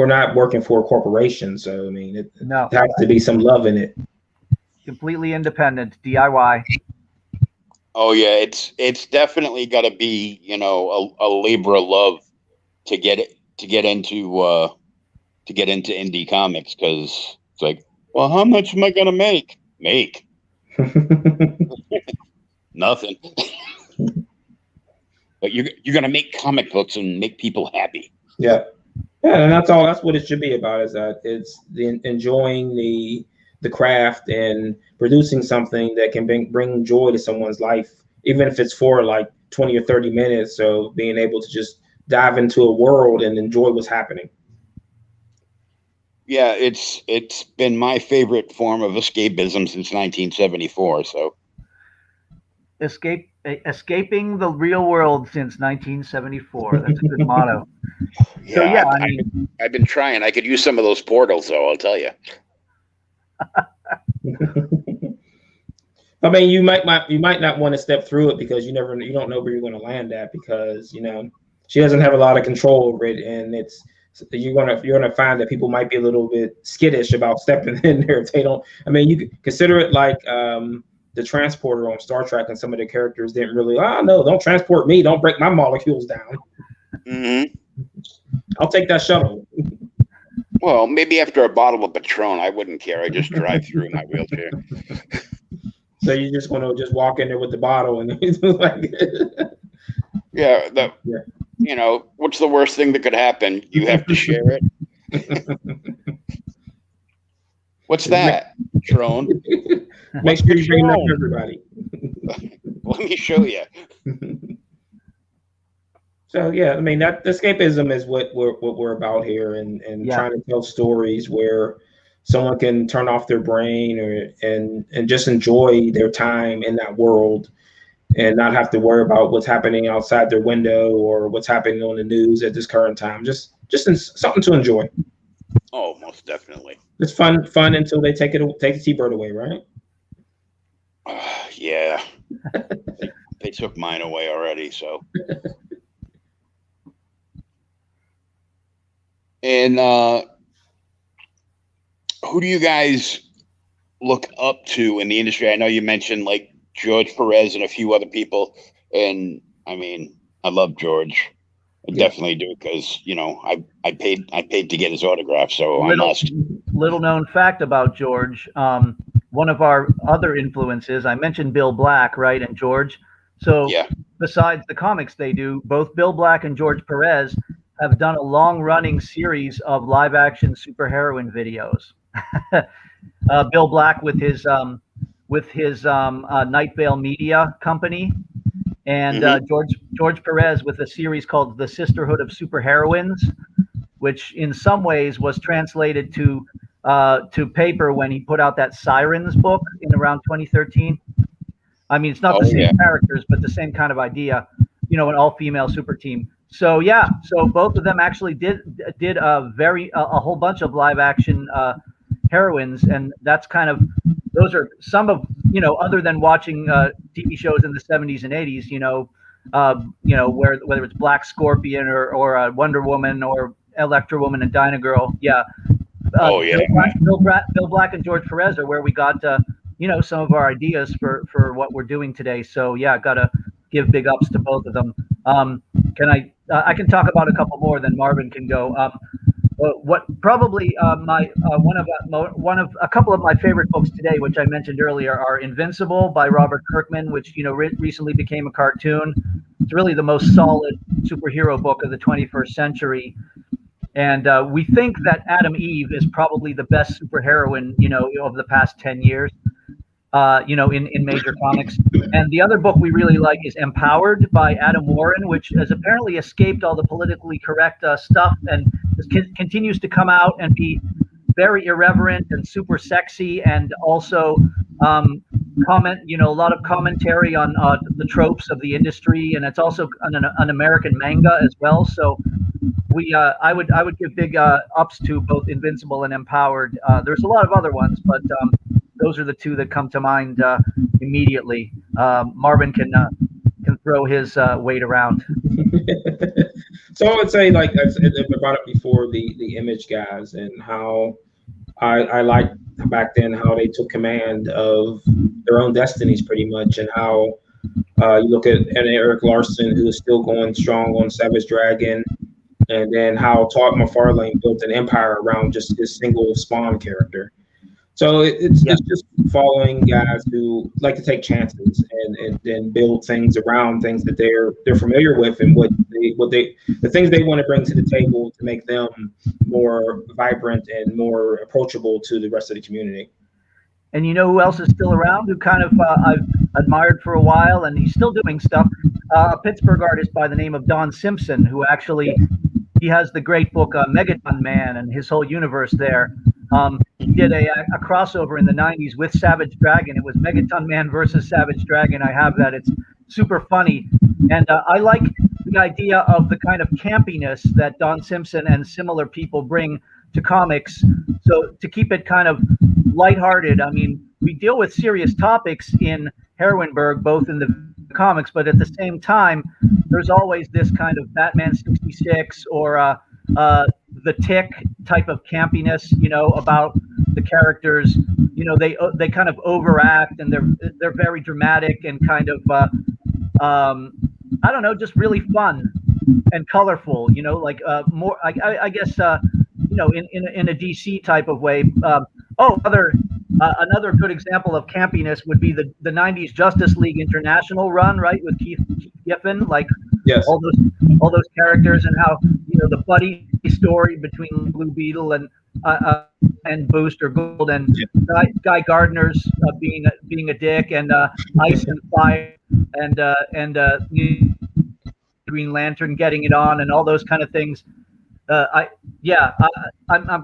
not working for a corporation, so I mean, it has to be some love in it. Completely independent, DIY. Oh yeah, it's definitely got to be a labor of love to get into indie comics, because it's like, well, how much am I gonna make? Make nothing. But you're gonna make comic books and make people happy. Yeah, and that's all. That's what it should be about. Is that it's enjoying the craft and producing something that can bring joy to someone's life, even if it's for like 20 or 30 minutes. So being able to just dive into a world and enjoy what's happening. Yeah, it's been my favorite form of escapism since 1974. So escaping the real world since 1974. That's a good motto. yeah, So yeah, I mean, I've been trying. I could use some of those portals, though. I'll tell you. I mean, you might not want to step through it because you don't know where you're going to land at, because she doesn't have a lot of control over it, and you're gonna find that people might be a little bit skittish about stepping in there if they don't. I mean, you could consider it like the transporter on Star Trek, and some of the characters didn't really. No, don't transport me. Don't break my molecules down. Mm-hmm. I'll take that shuttle. Well, maybe after a bottle of Patron, I wouldn't care. I just drive through my wheelchair. So you're just going to just walk in there with the bottle and like. Yeah. What's the worst thing that could happen? You have to share it. What's that, Patron? Make sure you bring it up to everybody. Let me show you. So yeah, I mean that escapism is what we're about here, and trying to tell stories where someone can turn off their brain and just enjoy their time in that world, and not have to worry about what's happening outside their window or what's happening on the news at this current time. Just something to enjoy. Oh, most definitely. It's fun until they take the T-bird away, right? Yeah. They took mine away already, so. And who do you guys look up to in the industry? I know you mentioned like George Perez and a few other people, and I mean, I love George. I definitely do, because I paid to get his autograph, so I must. Little known fact about George. One of our other influences, I mentioned Bill Black, right, and George. So besides the comics they do, both Bill Black and George Perez have done a long-running series of live-action superheroine videos. Bill Black with his Night Vale Media company, and George Perez with a series called The Sisterhood of Superheroines, which in some ways was translated to paper when he put out that Sirens book in around 2013. I mean, it's not the same characters, but the same kind of idea, an all-female super team. So so both of them actually did a whole bunch of live action heroines, and that's kind of, those are some of, other than watching TV shows in the 70s and 80s, whether it's Black Scorpion or Wonder Woman or Electra Woman and Dyna Girl. Bill Black and George Perez are where we got some of our ideas for what we're doing today. So gotta give big ups to both of them. I can talk about a couple more, then Marvin can go. What probably one of a couple of my favorite books today, which I mentioned earlier, are Invincible by Robert Kirkman, which recently became a cartoon. It's really the most solid superhero book of the 21st century, and we think that Adam Eve is probably the best superheroine of the past 10 years. In major comics. And the other book we really like is Empowered by Adam Warren, which has apparently escaped all the politically correct stuff and continues to come out and be very irreverent and super sexy, and also a lot of commentary on the tropes of the industry, and it's also an American manga as well. So I would give big ups to both Invincible and Empowered. There's a lot of other ones, but those are the two that come to mind immediately. Marvin can throw his weight around. So I would say, like I brought up before, the Image guys, and how I liked back then how they took command of their own destinies pretty much, and how you look at Eric Larson, who is still going strong on Savage Dragon, and then how Todd McFarlane built an empire around just his single Spawn character. So it's just following guys who like to take chances and then build things around things that they're familiar with and the things they want to bring to the table to make them more vibrant and more approachable to the rest of the community. And you know who else is still around, who kind of I've admired for a while, and he's still doing stuff? A Pittsburgh artist by the name of Don Simpson, who actually, he has the great book Megaton Man and his whole universe there. He did a crossover in the 90s with Savage Dragon. It was Megaton Man versus Savage Dragon. I have that. It's super funny. And I like the idea of the kind of campiness that Don Simpson and similar people bring to comics. So to keep it kind of lighthearted, I mean, we deal with serious topics in Heroineburgh, both in the comics, but at the same time, there's always this kind of Batman 66 or the Tick type of campiness, you know, about the characters. You know, they kind of overact, and they're very dramatic and kind of I don't know, just really fun and colorful. You know, like more I guess you know, in a DC type of way. Another good example of campiness would be the 90s Justice League International run, right, with Keith Giffen, like yes. all those characters, and how, you know, the buddy story between Blue Beetle and Booster Gold, and Guy Gardner's being a dick, and Ice and Fire, and Green Lantern getting it on, and all those kind of things. I'm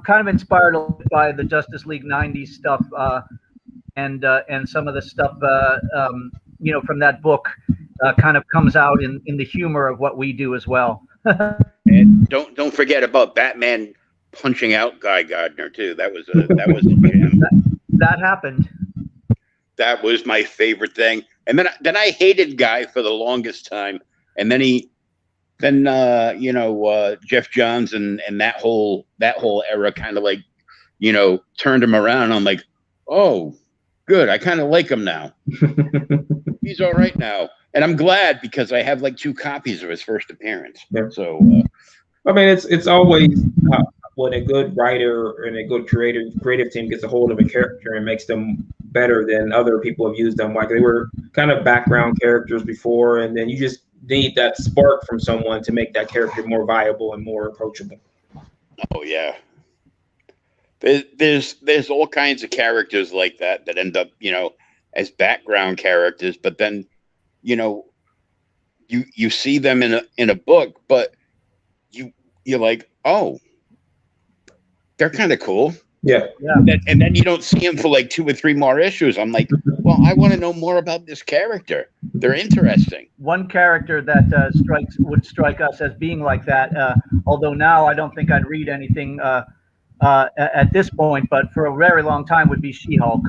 kind of inspired by the Justice League '90s stuff, and some of the stuff you know, from that book kind of comes out in the humor of what we do as well. And don't forget about Batman punching out Guy Gardner too. That was a jam. That happened. That was my favorite thing. And then I hated Guy for the longest time, and then you know, Jeff Johns and that whole era kind of like, you know, turned him around. I'm like, oh, good. I kind of like him now. He's all right now. And I'm glad, because I have like 2 copies of his first appearance. Yeah. So, I mean, it's always when a good writer and a good creative team gets a hold of a character and makes them better than other people have used them. Like, they were kind of background characters before, and then you just need that spark from someone to make that character more viable and more approachable. Oh yeah, there's all kinds of characters like that end up, you know, as background characters, but then, you know, you see them in a book, but you're like, oh, they're kind of cool. Yeah. And then you don't see them for like 2 or 3 more issues. I'm like, well, I want to know more about this character. They're interesting. One character that would strike us as being like that, although now I don't think I'd read anything at this point, but for a very long time, would be She-Hulk.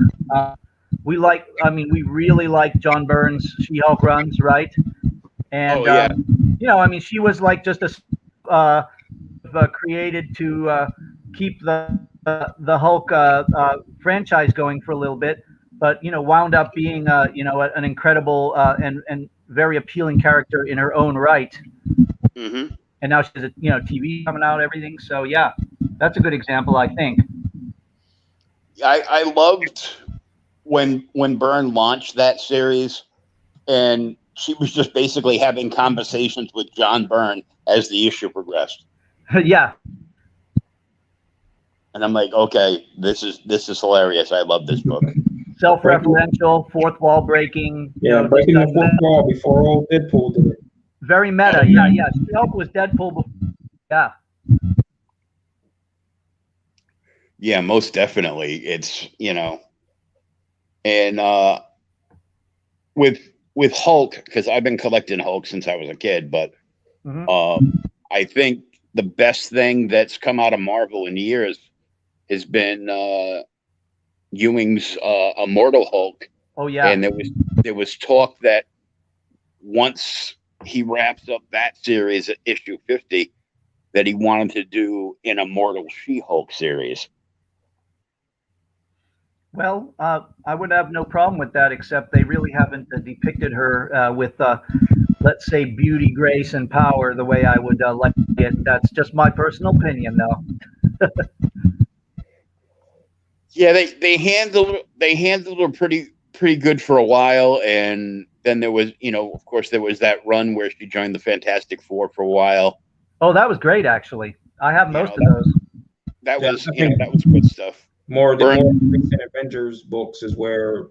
We really like John Byrne's She-Hulk runs, right? And you know, I mean, she was like just created to keep the Hulk franchise going for a little bit, but, you know, wound up being you know, an incredible and very appealing character in her own right. Mm-hmm. And now she's a, you know, TV coming out, everything. So yeah, that's a good example, I think. I loved when Byrne launched that series, and she was just basically having conversations with John Byrne as the issue progressed. Yeah. And I'm like, okay, this is hilarious. I love this book. Self-referential, fourth wall breaking. Yeah, breaking the fourth wall before old Deadpool did it. Very meta. Yeah. She-Hulk was Deadpool before. Yeah. Yeah, most definitely. It's, you know, and with Hulk, because I've been collecting Hulk since I was a kid, but I think the best thing that's come out of Marvel in years has been Ewing's Immortal Hulk. Oh yeah. And there was talk that once he wraps up that series at issue 50, that he wanted to do an Immortal She-Hulk series. Well, I would have no problem with that, except they really haven't depicted her with, let's say, beauty, grace, and power the way I would like it. That's just my personal opinion, though. Yeah, they handled her pretty good for a while, and then there was, of course, there was that run where she joined the Fantastic Four for a while. Oh, that was great, actually. I have most of those. That was good stuff. More recent Avengers books is where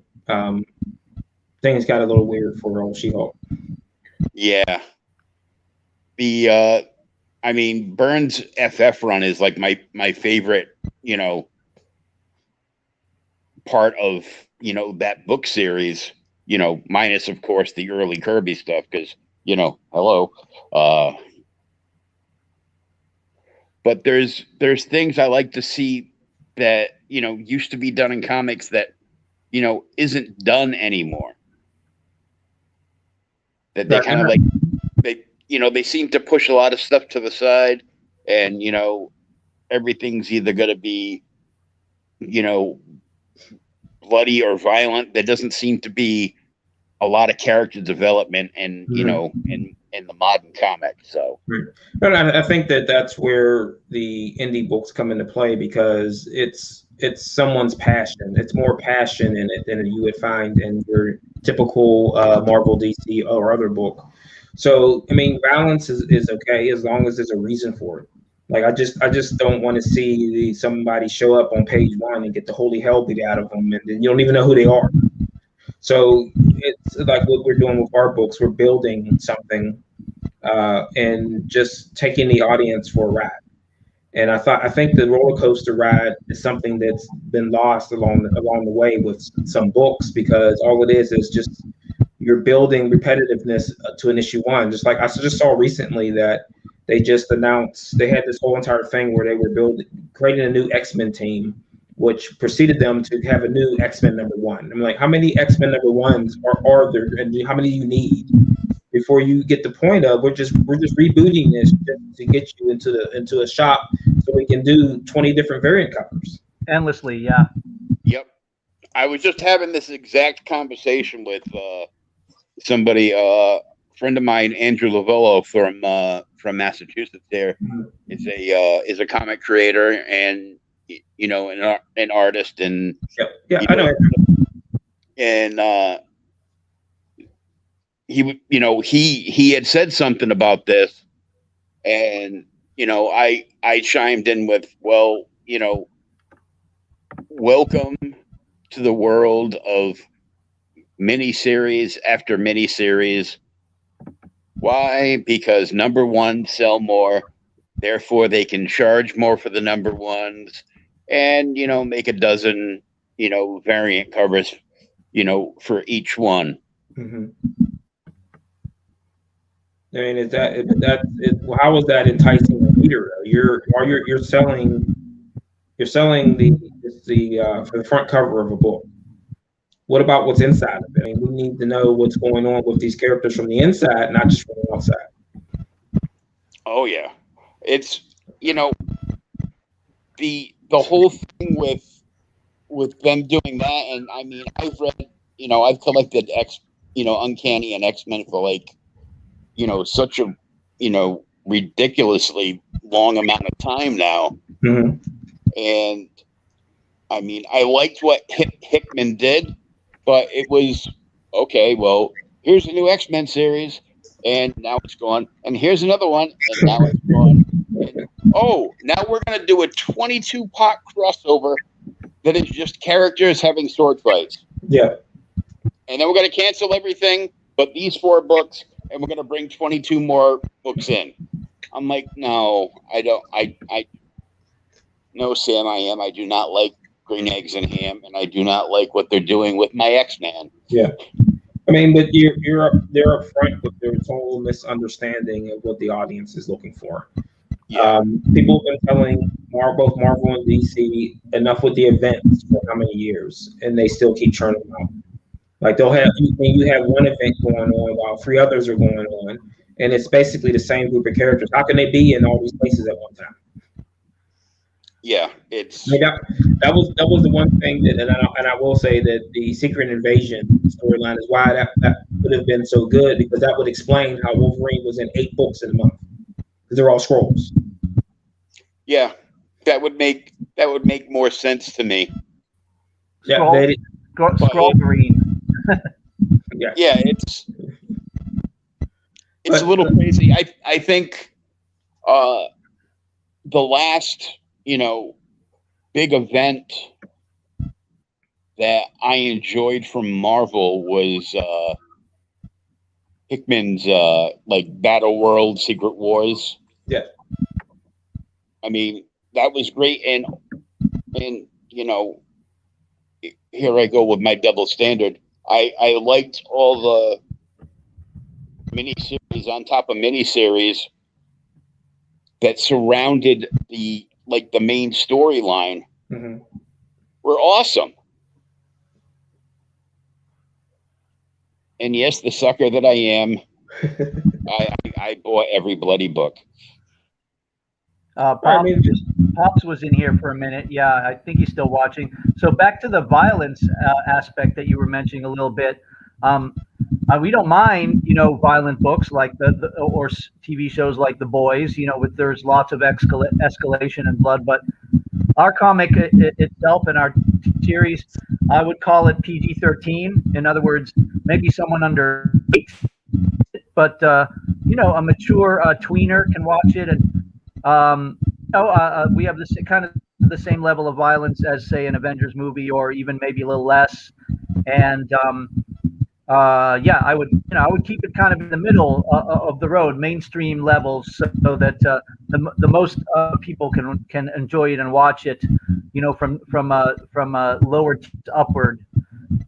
things got a little weird for old She-Hulk. Yeah. Byrne's FF run is like my favorite, part of, that book series, minus of course the early Kirby stuff, because, hello. But there's things I like to see that, used to be done in comics that, isn't done anymore. That they kind of like, they seem to push a lot of stuff to the side, and, everything's either going to be, bloody or violent. There doesn't seem to be a lot of character development and, in the modern comic. So, but I think that's where the indie books come into play, because it's someone's passion. It's more passion in it than you would find in your typical Marvel, DC, or other book. So, balance is okay as long as there's a reason for it. Like, I just don't want to see somebody show up on page 1 and get the holy hell beat out of them, and then you don't even know who they are. So it's like what we're doing with our books. We're building something and just taking the audience for a ride. And I think the roller coaster ride is something that's been lost along the way with some books, because all it is just you're building repetitiveness to an issue 1. Just like I just saw recently that they just announced they had this whole entire thing where they were creating a new X-Men team, which preceded them to have a new X-Men #1. I'm like, how many X-Men #1s are there, and how many do you need before you get the point of we're just rebooting this to get you into a shop so we can do 20 different variant covers endlessly? Yeah. Yep. I was just having this exact conversation with somebody, a friend of mine, Andrew Lavello from Massachusetts. There is a comic creator and an artist, and I know. And he had said something about this, and I chimed in with, well, welcome to the world of miniseries after miniseries. Why? Because #1 sell more, therefore they can charge more for the #1s, and make a dozen variant covers for each one. Mm-hmm. How is that enticing the reader? You're selling the front cover of a book. What about what's inside of it? We need to know what's going on with these characters from the inside, not just from the outside. Oh yeah, it's the whole thing with them doing that, and I've read, I've collected Uncanny and X-Men for such a ridiculously long amount of time now. Mm-hmm. And I liked what Hickman did, but it was okay. Well, here's a new X-Men series, and now it's gone. And here's another one, and now it's gone. And, now we're gonna do a 22-part crossover that is just characters having sword fights. Yeah. And then we're gonna cancel everything but these 4 books, and we're gonna bring 22 more books in. I'm like, no, I don't. No, Sam, I do not like green eggs and ham, and I do not like what they're doing with my X-Man. Yeah. But they're upfront with their total misunderstanding of what the audience is looking for. Yeah. People have been telling both Marvel and DC enough with the events for how many years, and they still keep churning them out. Like you have one event going on while 3 others are going on, and it's basically the same group of characters. How can they be in all these places at one time? Yeah, it's that was the one thing that, and I will say that the Secret Invasion storyline is why that would have been so good, because that would explain how Wolverine was in 8 books in a month, because they're all scrolls. Yeah, that would make more sense to me. Scroll green. Yeah, it's a little crazy. I think the last big event that I enjoyed from Marvel was Hickman's like Battle World Secret Wars. Yeah. I mean, that was great, and here I go with my double standard. I liked all the miniseries on top of miniseries that surrounded the main storyline. Mm-hmm. Were awesome. And yes, the sucker that I am, I bought every bloody book. Pops was in here for a minute. Yeah, I think he's still watching. So back to the violence aspect that you were mentioning a little bit. We don't mind, violent books like or TV shows like The Boys. There's lots of escalation and blood, but our comic itself and our series, I would call it PG-13. In other words, maybe someone under 8, but a mature tweener can watch it, and we have this kind of the same level of violence as, say, an Avengers movie, or even maybe a little less. And I would keep it kind of in the middle of the road, mainstream levels, so that the most people can enjoy it and watch it, from lower to upward.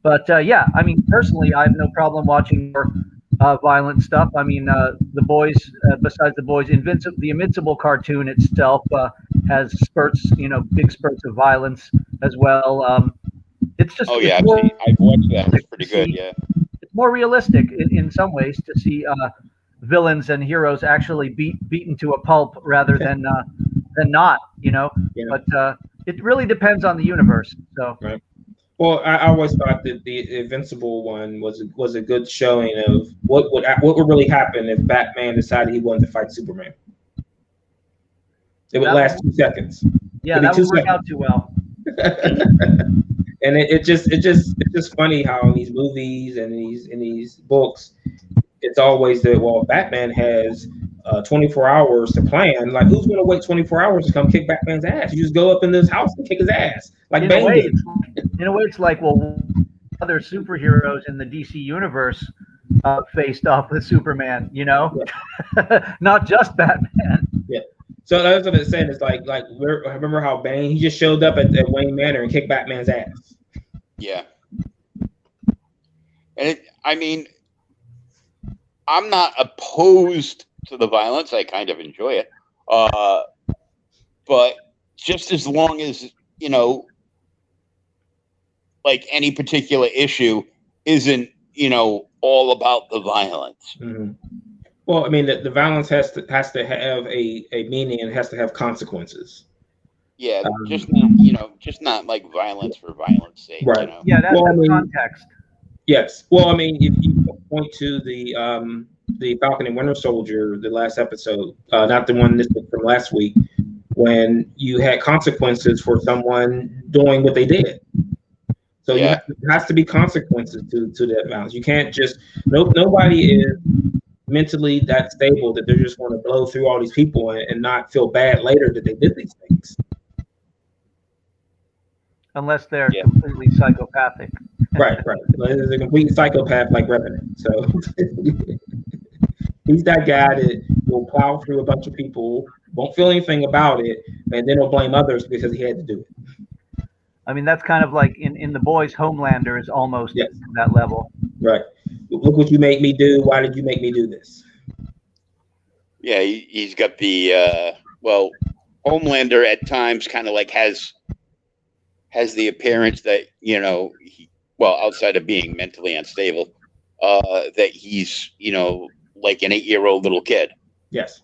But I mean, personally, I have no problem watching more violent stuff. I mean, The Boys, besides The Boys, the Invincible cartoon itself has spurts, big spurts of violence as well. It's just I've watched that. It's pretty good. Yeah, it's more realistic in some ways to see villains and heroes actually beaten to a pulp rather than not. Yeah. But it really depends on the universe. So. Right. Well, I always thought that the Invincible one was a good showing of what would really happen if Batman decided he wanted to fight Superman. It would last 2 seconds. Yeah, that would work out too well. And it's just funny how in these movies and in these books, it's always that Batman has 24 hours to plan. Like, who's going to wait 24 hours to come kick Batman's ass? You just go up in this house and kick his ass. Like, in a way, it's like, other superheroes in the DC universe faced off with Superman. Not just Batman. Yeah. So that's what it's saying. It's like remember how Bane, he just showed up at Wayne Manor and kicked Batman's ass. Yeah. And I mean, I'm not opposed to the violence. I kind of enjoy it. But just as long as, like any particular issue isn't, all about the violence. Mm-hmm. Well, I mean, the violence has to have a meaning and has to have consequences. Yeah, just not like violence for violence sake. Right. Yeah, that's context. Yes. Well, I mean, if you point to the Falcon and Winter Soldier, the last episode, not the one from last week, when you had consequences for someone doing what they did. So there has to be consequences to that violence. You can't just nobody is mentally that stable that they're just going to blow through all these people and not feel bad later that they did these things. Unless they're completely psychopathic. Right. There's a complete psychopath like Revenant. So he's that guy that will plow through a bunch of people, won't feel anything about it, and then he'll blame others because he had to do it. I mean, that's kind of like in The Boys, Homelander is almost at that level. Right. Look what you made me do. Why did you make me do this? Yeah, he's got the Homelander at times kind of like has the appearance that outside of being mentally unstable, that he's like an 8-year-old little kid. Yes.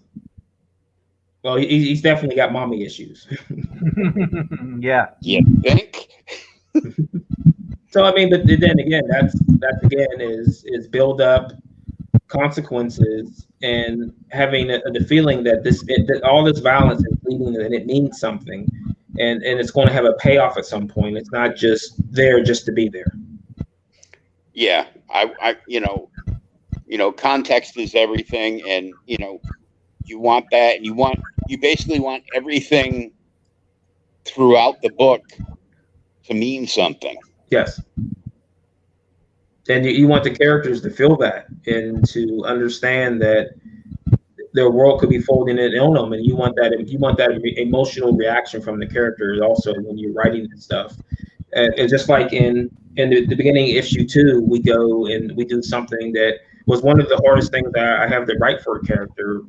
Well, he's definitely got mommy issues. Yeah. You think? So I mean, but then again, that's again is build up consequences and having the feeling that that all this violence is leading and it means something, and it's going to have a payoff at some point. It's not just there just to be there. Yeah, I context is everything, and you want that, and you basically want everything throughout the book to mean something. Yes. And you want the characters to feel that and to understand that their world could be folding in on them, and you want that emotional reaction from the characters also when you're writing this stuff. And just like in the beginning of issue 2, we go and we do something that was one of the hardest things that I have to write for a character,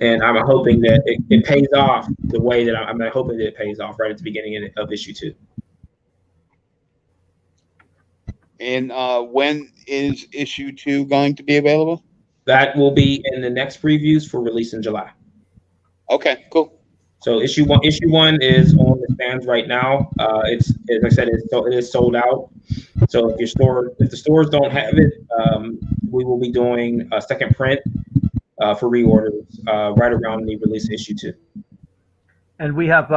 and I'm hoping that it pays off the way that I'm hoping that it pays off right at the beginning of issue 2. And when is issue 2 going to be available? That will be in the next previews for release in July. Okay, cool. So issue one is on the stands right now. It's, as I said, it is sold out. So if the stores don't have it, we will be doing a second print for reorders right around the release of issue 2. And we have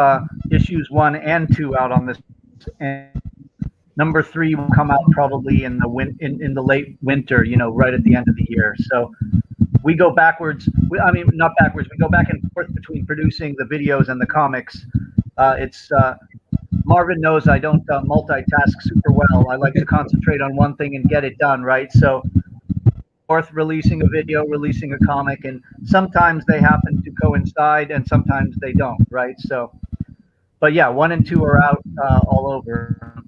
issues 1 and 2 out on this. And number 3 will come out probably in the late winter, right at the end of the year. So we go backwards. Not backwards. We go back and forth between producing the videos and the comics. Marvin knows I don't multitask super well. I like to concentrate on one thing and get it done, right? So forth, releasing a video, releasing a comic, and sometimes they happen to coincide and sometimes they don't, right? So, but yeah, 1 and 2 are out all over.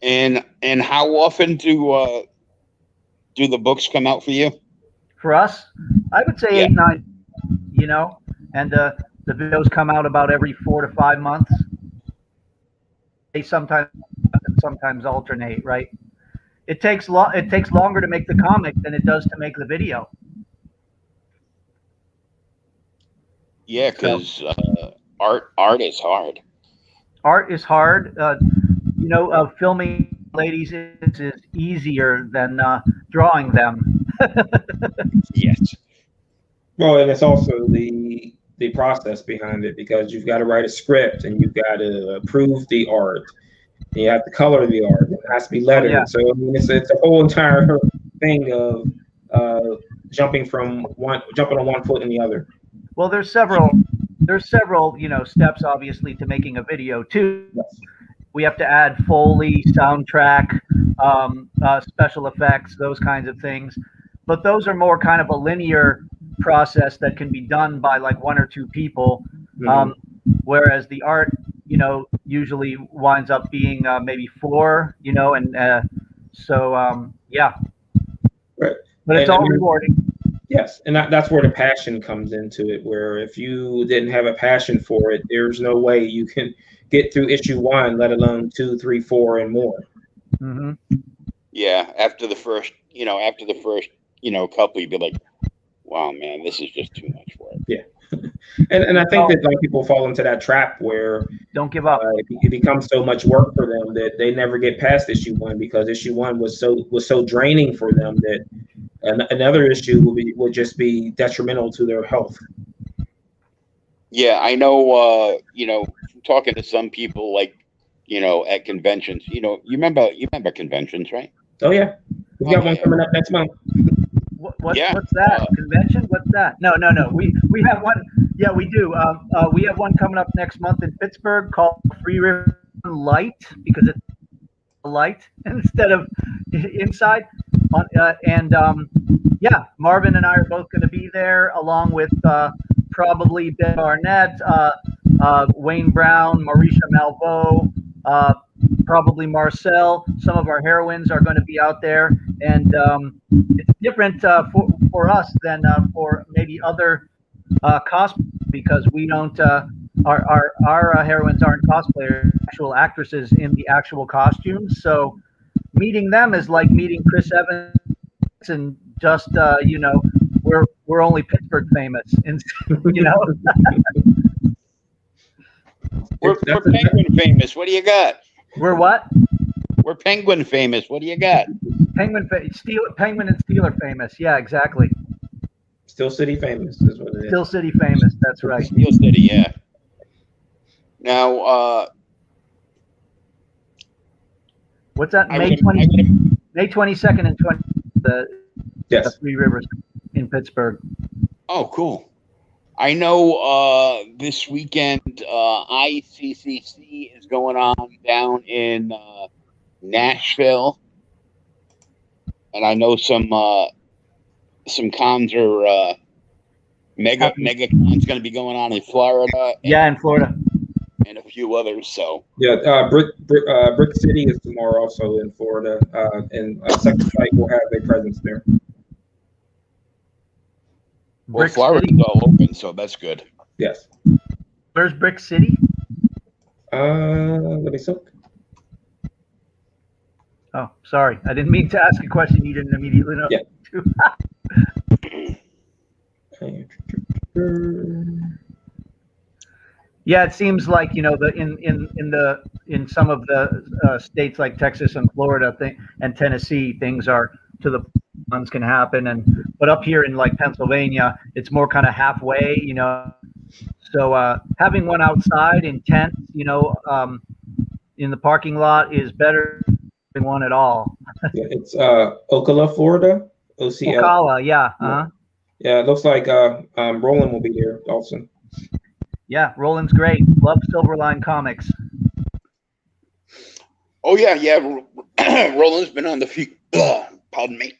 And how often do the books come out for you? For us, I would say 8, 9. And the videos come out about every 4 to 5 months. They sometimes alternate, right? It takes longer to make the comic than it does to make the video. Yeah, because art is hard. Art is hard. Filming ladies is easier than drawing them. Yes. Well, and it's also the process behind it, because you've got to write a script and you've got to approve the art. And you have to color the art. It has to be lettered. Oh, yeah. So it's a whole entire thing of jumping on one foot and the other. Well, there's several steps obviously to making a video too. Yes. We have to add Foley, soundtrack, special effects, those kinds of things. But those are more kind of a linear process that can be done by like 1 or 2 people. Mm-hmm. Whereas the art, usually winds up being maybe 4, yeah. Right. But it's all rewarding. Yes, and that's where the passion comes into it, where if you didn't have a passion for it, there's no way you can get through issue 1, let alone 2, 3, 4, and more. Mm-hmm. Yeah, after the first, couple, you'd be like, wow, man, this is just too much work. Yeah. And I think that like people fall into that trap where don't give up. It becomes so much work for them that they never get past issue 1, because issue 1 was so draining for them that another issue would just be detrimental to their health. Yeah, I know. Talking to some people, like, at conventions. You remember conventions, right? Oh yeah, we got one coming up next month. What's that? Convention? What's that? No. We have one. Yeah, we do. We have one coming up next month in Pittsburgh called Free River Light, because it's light instead of inside. Marvin and I are both going to be there, along with probably Ben Barnett, Wayne Brown, Marisha Malveaux, probably Marcel. Some of our heroines are going to be out there, and it's different for us than for maybe other cosplayers, because we don't. Our heroines aren't cosplayers, actual actresses in the actual costumes. So meeting them is like meeting Chris Evans, and just we're only Pittsburgh famous, and We're Penguin famous. What do you got? We're what? We're Penguin famous. What do you got? Penguin and Steeler famous. Yeah, exactly. Steel City famous is what it is. Steel City famous. That's right. Steel City, yeah. Now, what's that? May 22nd and 20th. The Three Rivers in Pittsburgh. Oh, cool. I know this weekend ICCC is going on down in Nashville, and I know some cons are mega cons going to be going on in Florida. In Florida, and a few others. So Brick City is tomorrow, also in Florida, and Second Sight will have a presence there. Well, Florida's all open, so that's good. Yes. Where's Brick City? Let me look. Oh, sorry. I didn't mean to ask a question you didn't immediately know. Yeah. Yeah, it seems like, you know, in some of the states like Texas and Florida and Tennessee, things are to the ones can happen, but up here in like Pennsylvania, it's more kind of halfway, you know. So having one outside in tents, you know, in the parking lot is better than one at all. Yeah, it's Ocala, Florida. OCL. Ocala, yeah. Uh-huh. Yeah, it looks like Roland will be there also. Yeah, Roland's great. Love Silverline comics. Oh yeah. Roland's been on the few. Pardon me.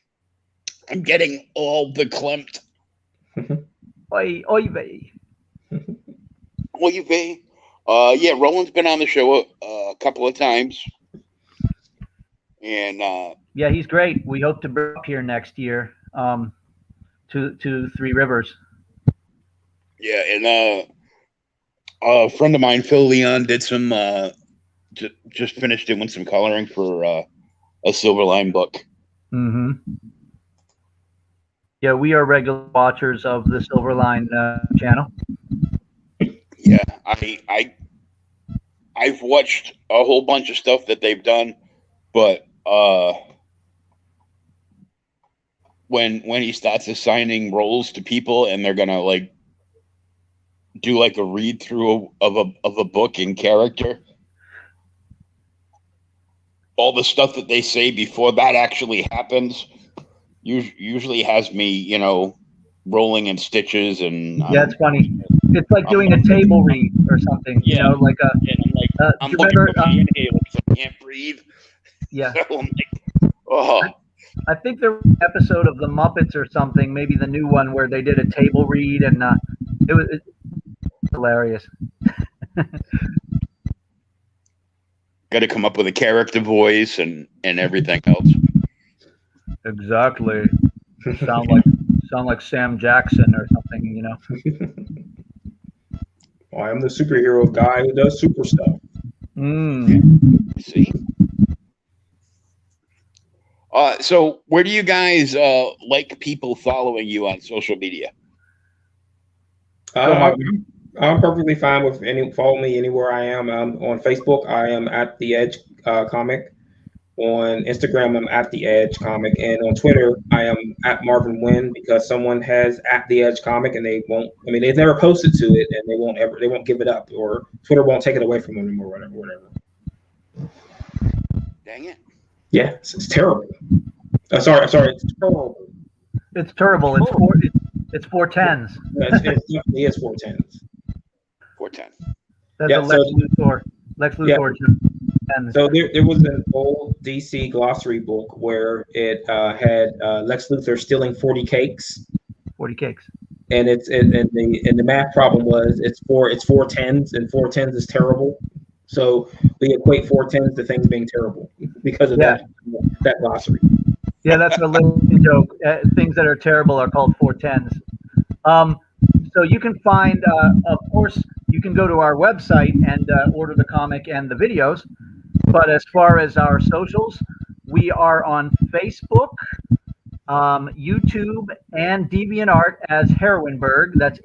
I'm getting all the Klimt. Oy vey. Oy vey. Yeah, Roland's been on the show a couple of times. And yeah, he's great. We hope to bring up here next year to Three Rivers. Yeah, and a friend of mine, Phil Leon, did some just finished doing some coloring for a Silverline book. Mm-hmm. Yeah, we are regular watchers of the Silverline channel. Yeah, I've watched a whole bunch of stuff that they've done, but when he starts assigning roles to people and they're gonna like do like a read through of a book in character, all the stuff that they say before that actually happens usually has me, you know, rolling in stitches. And yeah, it's funny. It's like doing a table read or something, you know, like a. And I'm like, I'm looking for my inhaler because I can't breathe. Yeah. So I'm like, oh. I think there was an episode of the Muppets or something, maybe the new one, where they did a table read, and it was hilarious. Got to come up with a character voice and everything else. Exactly. Sound like Sam Jackson or something, you know. Well, I'm the superhero guy who does super stuff. See. So where do you guys like people following you on social media? I'm perfectly fine with follow me anywhere I am. On Facebook, I am at The Edge Comic. On Instagram, I'm at The Edge Comic. And on Twitter, I am at Marvin Wynn, because someone has at The Edge Comic and they've never posted to it, and they won't give it up, or Twitter won't take it away from them or whatever. Dang it. Yeah, it's terrible. Sorry, it's terrible. It's terrible. It's 410s. Yeah, it definitely is 410s. 410. That's a Lex Luthor. Yeah, so there was an old DC glossary book where it had Lex Luthor stealing 40 cakes. 40 cakes. And the math problem was it's 410s, and 410s is terrible. So we equate 410s to things being terrible because of that glossary. Yeah, that's a little joke. Things that are terrible are called 410s. So you can find, of course, you can go to our website and order the comic and the videos. But as far as our socials, we are on Facebook, YouTube, and DeviantArt as Heroineburgh. That's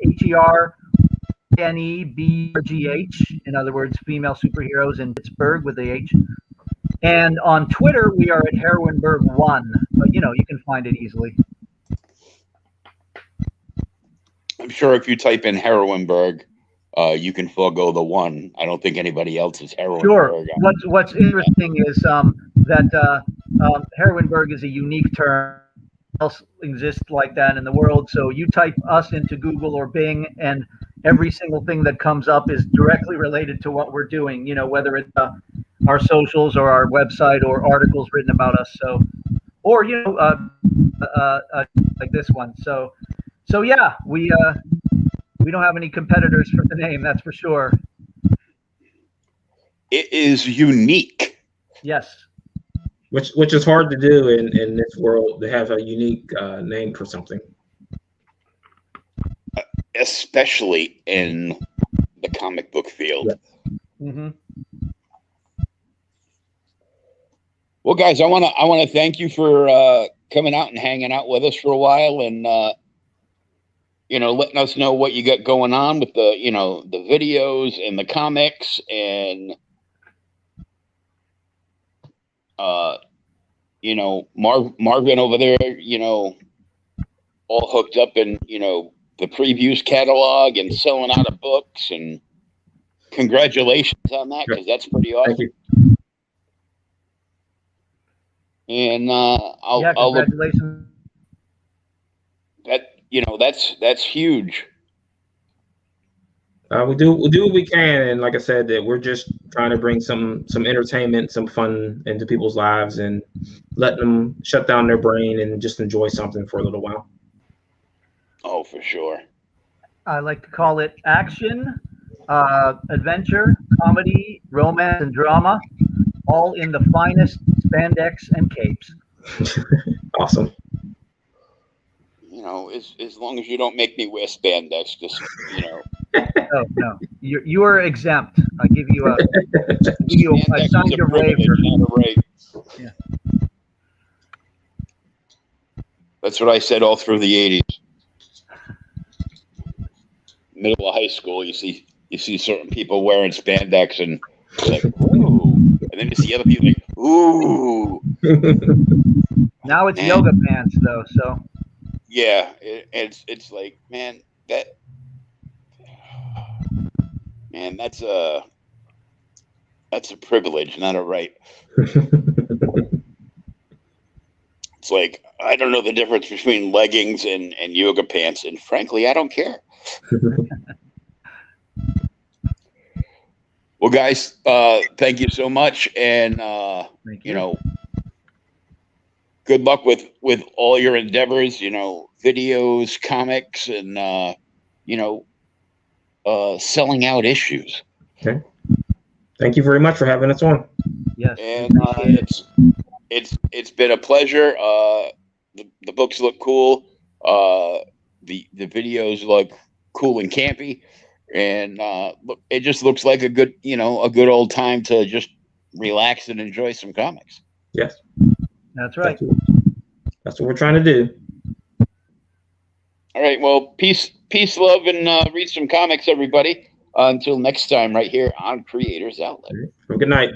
HEROINEBURGH. In other words, female superheroes in Pittsburgh with the H. And on Twitter, we are at Heroineburgh1. But, you know, you can find it easily. I'm sure if you type in Heroineburgh, you can forego the one. I don't think anybody else is Heroineburgh. Sure. What's interesting is that Heroineburgh is a unique term. Else exists like that in the world. So you type us into Google or Bing, and every single thing that comes up is directly related to what we're doing. You know, whether it's our socials or our website or articles written about us. So, or you know, like this one. So yeah, we don't have any competitors for the name. That's for sure. It is unique. Yes. Which is hard to do in this world, to have a unique name for something. Especially in the comic book field. Yeah. Mm-hmm. Well, guys, I want to thank you for coming out and hanging out with us for a while, and letting us know what you got going on with the the videos and the comics, and Marvin over there, all hooked up in the previews catalog and selling out of books, and congratulations on that, because that's pretty awesome. Thank you. And congratulations. That's huge. We do what we can, and like I said, that we're just trying to bring some entertainment, some fun into people's lives, and let them shut down their brain and just enjoy something for a little while. Oh, for sure. I like to call it action, adventure, comedy, romance, and drama, all in the finest spandex and capes. Awesome. As long as you don't make me wear spandex, just No, you are exempt. I give you I signed your waiver. Right. Yeah. That's what I said all through the 80s. Middle of high school, you see certain people wearing spandex, and you're like, ooh, and then you see other people like, ooh. Now it's yoga pants though, so. Yeah, it's like, man, that's a privilege, not a right. It's like, I don't know the difference between leggings and yoga pants, and frankly, I don't care. Well, guys, thank you so much, and good luck with all your endeavors. Videos, comics, and selling out issues. Okay. Thank you very much for having us on. Yes. And it's been a pleasure. The books look cool. The videos look cool and campy, and it just looks like a good old time to just relax and enjoy some comics. Yes. That's right. That's what we're trying to do. All right. Well, peace, love, and read some comics, everybody. Until next time, right here on Creators Outlet. Have a good night.